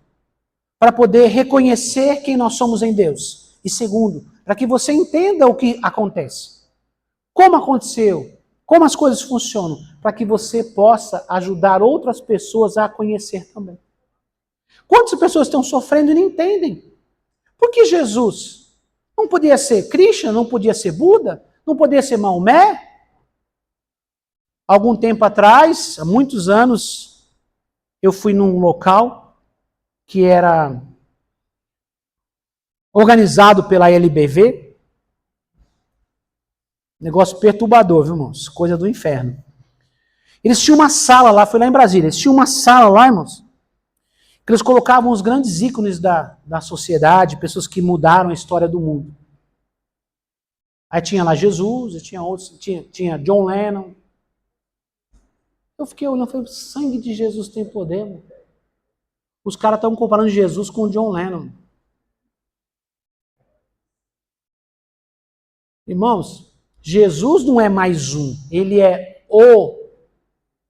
para poder reconhecer quem nós somos em Deus. E segundo, para que você entenda o que acontece. Como aconteceu, como as coisas funcionam, para que você possa ajudar outras pessoas a conhecer também. Quantas pessoas estão sofrendo e não entendem? Por que Jesus não podia ser Krishna, não podia ser Buda, não podia ser Maomé? Algum tempo atrás, há muitos anos, eu fui num local que era organizado pela LBV. Negócio perturbador, viu, irmãos? Coisa do inferno. Eles tinham uma sala lá, foi lá em Brasília, eles tinham uma sala lá, irmãos, que eles colocavam os grandes ícones da sociedade, pessoas que mudaram a história do mundo. Aí tinha lá Jesus, tinha outros, tinha John Lennon. Eu fiquei olhando, falei, o sangue de Jesus tem poder, mano. Os caras estão comparando Jesus com o John Lennon. Irmãos, Jesus não é mais um, ele é o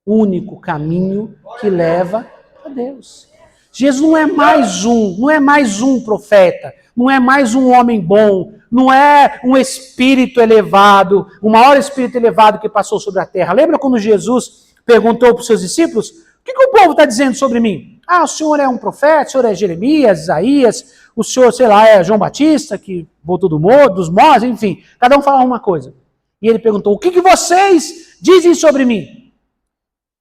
único caminho que leva a Deus. Jesus não é mais um profeta, não é mais um homem bom, não é um espírito elevado, o maior espírito elevado que passou sobre a terra. Lembra quando Jesus perguntou para os seus discípulos, o que o povo está dizendo sobre mim? Ah, o senhor é um profeta, o senhor é Jeremias, Isaías, o senhor, sei lá, é João Batista, que voltou dos mortos, enfim, cada um falava uma coisa. E ele perguntou, o que vocês dizem sobre mim?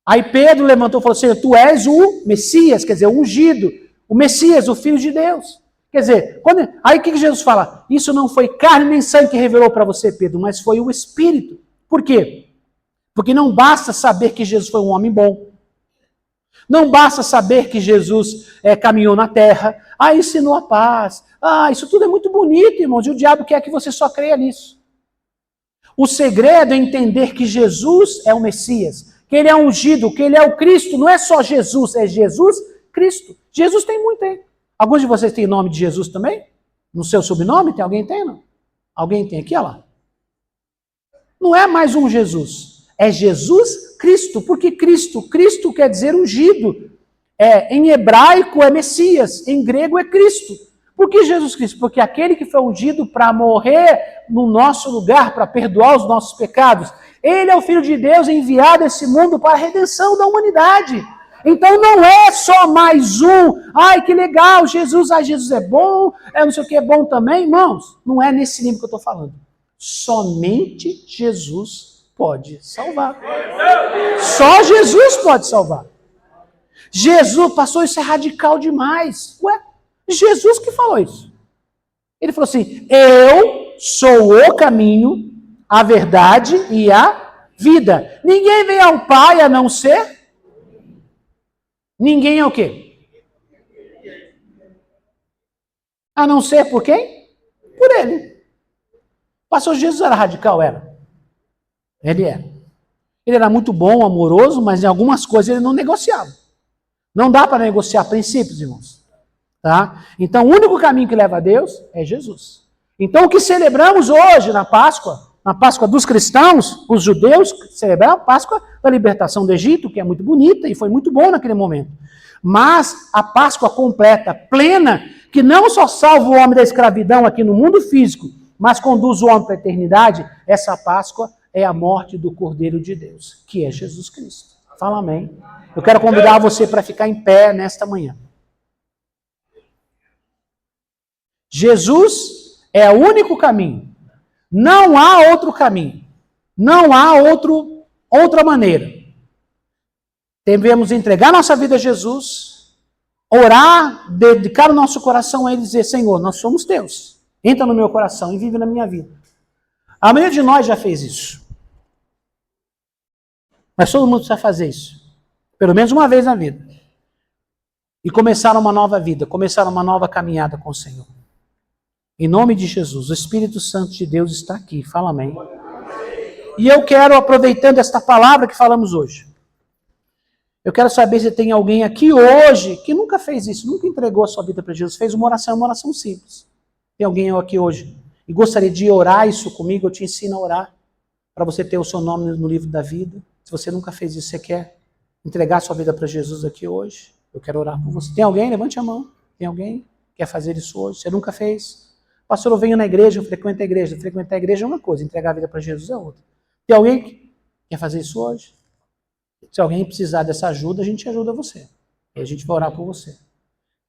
Aí Pedro levantou e falou assim, tu és o Messias, quer dizer, o ungido, o Messias, o Filho de Deus. Quer dizer, aí o que Jesus fala? Isso não foi carne nem sangue que revelou para você, Pedro, mas foi o Espírito. Por quê? Porque não basta saber que Jesus foi um homem bom. Não basta saber que Jesus caminhou na terra. Ensinou a paz. Isso tudo é muito bonito, irmãos. E o diabo quer que você só creia nisso. O segredo é entender que Jesus é o Messias. Que ele é ungido, que ele é o Cristo. Não é só Jesus, é Jesus Cristo. Jesus tem muito, hein? Alguns de vocês têm nome de Jesus também? No seu sobrenome? Tem alguém tem, não? Alguém tem aqui, olha lá. Não é mais um Jesus. É Jesus Cristo. Porque Cristo quer dizer ungido. Em hebraico é Messias. Em grego é Cristo. Por que Jesus Cristo? Porque aquele que foi ungido para morrer no nosso lugar, para perdoar os nossos pecados. Ele é o Filho de Deus enviado a esse mundo para a redenção da humanidade. Então não é só mais um, que legal, Jesus é bom, não sei o que é bom também. Irmãos, não é nesse nível que eu estou falando. Somente Jesus pode salvar. Só Jesus pode salvar. Jesus, pastor, isso é radical demais. Jesus que falou isso. Ele falou assim, eu sou o caminho, a verdade e a vida. Ninguém vem ao Pai a não ser... Ninguém é o quê? A não ser por quem? Por ele. O pastor Jesus era radical, era. Ele era. Ele era muito bom, amoroso, mas em algumas coisas ele não negociava. Não dá para negociar princípios, irmãos. Tá? Então o único caminho que leva a Deus é Jesus. Então o que celebramos hoje na Páscoa dos cristãos, os judeus celebraram a Páscoa da libertação do Egito, que é muito bonita e foi muito bom naquele momento. Mas a Páscoa completa, plena, que não só salva o homem da escravidão aqui no mundo físico, mas conduz o homem para a eternidade, essa Páscoa é a morte do Cordeiro de Deus, que é Jesus Cristo. Fala amém. Eu quero convidar você para ficar em pé nesta manhã. Jesus é o único caminho. Não há outro caminho. Não há outra maneira. Devemos entregar nossa vida a Jesus, orar, dedicar o nosso coração a Ele e dizer, Senhor, nós somos teus. Entra no meu coração e vive na minha vida. A maioria de nós já fez isso. Mas todo mundo precisa fazer isso. Pelo menos uma vez na vida. E começar uma nova vida, começar uma nova caminhada com o Senhor. Em nome de Jesus, o Espírito Santo de Deus está aqui. Fala amém. E eu quero, aproveitando esta palavra que falamos hoje, eu quero saber se tem alguém aqui hoje que nunca fez isso, nunca entregou a sua vida para Jesus, fez uma oração simples. Tem alguém aqui hoje e gostaria de orar isso comigo? Eu te ensino a orar para você ter o seu nome no livro da vida. Se você nunca fez isso, você quer entregar a sua vida para Jesus aqui hoje? Eu quero orar por você. Tem alguém? Levante a mão. Tem alguém que quer fazer isso hoje? Você nunca fez? Pastor, eu venho na igreja, eu frequento a igreja. Frequentar a igreja é uma coisa, entregar a vida para Jesus é outra. Tem alguém que quer fazer isso hoje? Se alguém precisar dessa ajuda, a gente ajuda você. E a gente vai orar por você.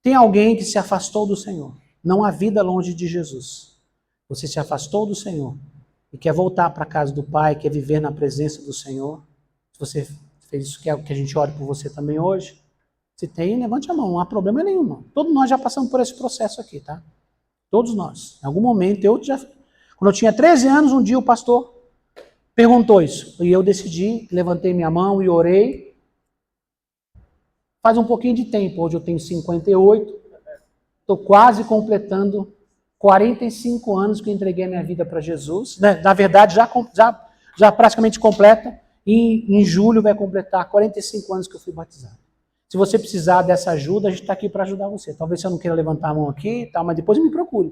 Tem alguém que se afastou do Senhor. Não há vida longe de Jesus. Você se afastou do Senhor e quer voltar para a casa do Pai, quer viver na presença do Senhor. Se você fez isso, quer que a gente ore por você também hoje. Se tem, levante a mão. Não há problema nenhum, não. Todos nós já passamos por esse processo aqui, tá? Todos nós. Em algum momento, quando eu tinha 13 anos, um dia o pastor perguntou isso. E eu decidi, levantei minha mão e orei. Faz um pouquinho de tempo. Hoje eu tenho 58. Estou quase completando 45 anos que eu entreguei a minha vida para Jesus. Na verdade, já praticamente completa. E em julho vai completar 45 anos que eu fui batizado. Se você precisar dessa ajuda, a gente está aqui para ajudar você. Talvez você não queira levantar a mão aqui, tá, mas depois me procure.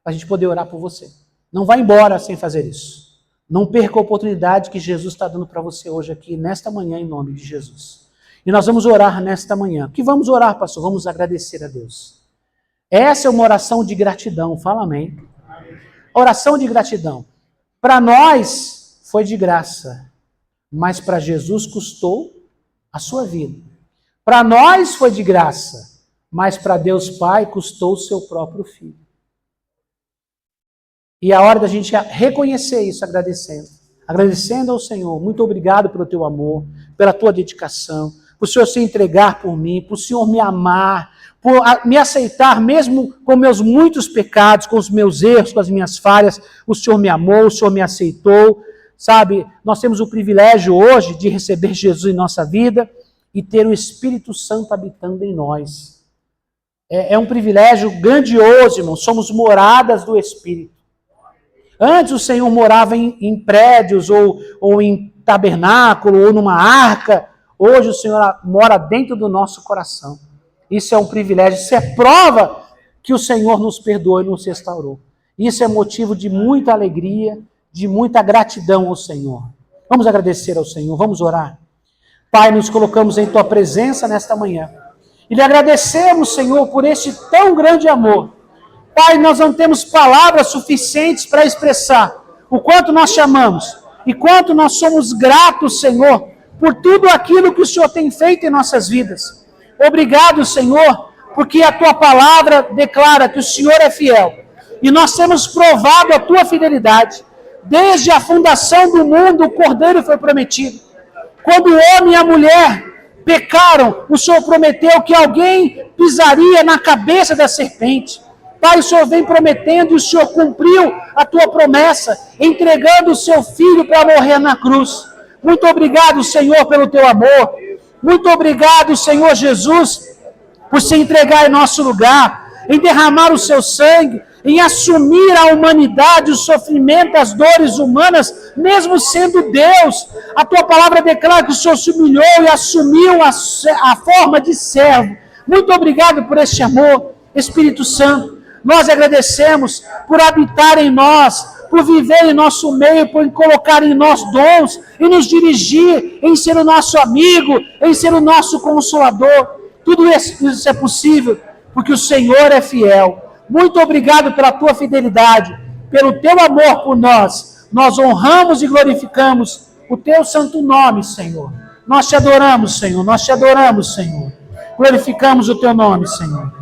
Para a gente poder orar por você. Não vá embora sem fazer isso. Não perca a oportunidade que Jesus está dando para você hoje aqui, nesta manhã, em nome de Jesus. E nós vamos orar nesta manhã. O que vamos orar, pastor? Vamos agradecer a Deus. Essa é uma oração de gratidão. Fala amém. Oração de gratidão. Para nós foi de graça, mas para Jesus custou a sua vida. Para nós foi de graça, mas para Deus Pai custou o seu próprio Filho. E é a hora da gente reconhecer isso, agradecendo. Agradecendo ao Senhor. Muito obrigado pelo teu amor, pela tua dedicação, por o Senhor se entregar por mim, por o Senhor me amar, por me aceitar mesmo com meus muitos pecados, com os meus erros, com as minhas falhas. O Senhor me amou, o Senhor me aceitou. Sabe, nós temos o privilégio hoje de receber Jesus em nossa vida e ter o Espírito Santo habitando em nós. É um privilégio grandioso, irmão. Somos moradas do Espírito. Antes o Senhor morava em prédios ou em tabernáculo ou numa arca. Hoje o Senhor mora dentro do nosso coração. Isso é um privilégio. Isso é prova que o Senhor nos perdoou e nos restaurou. Isso é motivo de muita alegria, de muita gratidão ao Senhor. Vamos agradecer ao Senhor, vamos orar. Pai, nos colocamos em Tua presença nesta manhã. E lhe agradecemos, Senhor, por este tão grande amor. Pai, nós não temos palavras suficientes para expressar o quanto nós te amamos e quanto nós somos gratos, Senhor, por tudo aquilo que o Senhor tem feito em nossas vidas. Obrigado, Senhor, porque a Tua palavra declara que o Senhor é fiel. E nós temos provado a Tua fidelidade. Desde a fundação do mundo, o Cordeiro foi prometido. Quando o homem e a mulher pecaram, o Senhor prometeu que alguém pisaria na cabeça da serpente. Pai, o Senhor vem prometendo e o Senhor cumpriu a Tua promessa, entregando o Seu Filho para morrer na cruz. Muito obrigado, Senhor, pelo Teu amor. Muito obrigado, Senhor Jesus, por se entregar em nosso lugar, em derramar o Seu sangue, em assumir a humanidade, o sofrimento, as dores humanas, mesmo sendo Deus. A Tua palavra declara que o Senhor se humilhou e assumiu a forma de servo. Muito obrigado por este amor, Espírito Santo. Nós agradecemos por habitar em nós, por viver em nosso meio, por colocar em nós dons e nos dirigir, em ser o nosso amigo, em ser o nosso consolador. Tudo isso é possível porque o Senhor é fiel. Muito obrigado pela Tua fidelidade, pelo Teu amor por nós. Nós honramos e glorificamos o Teu santo nome, Senhor. Nós te adoramos, Senhor. Nós te adoramos, Senhor. Glorificamos o Teu nome, Senhor.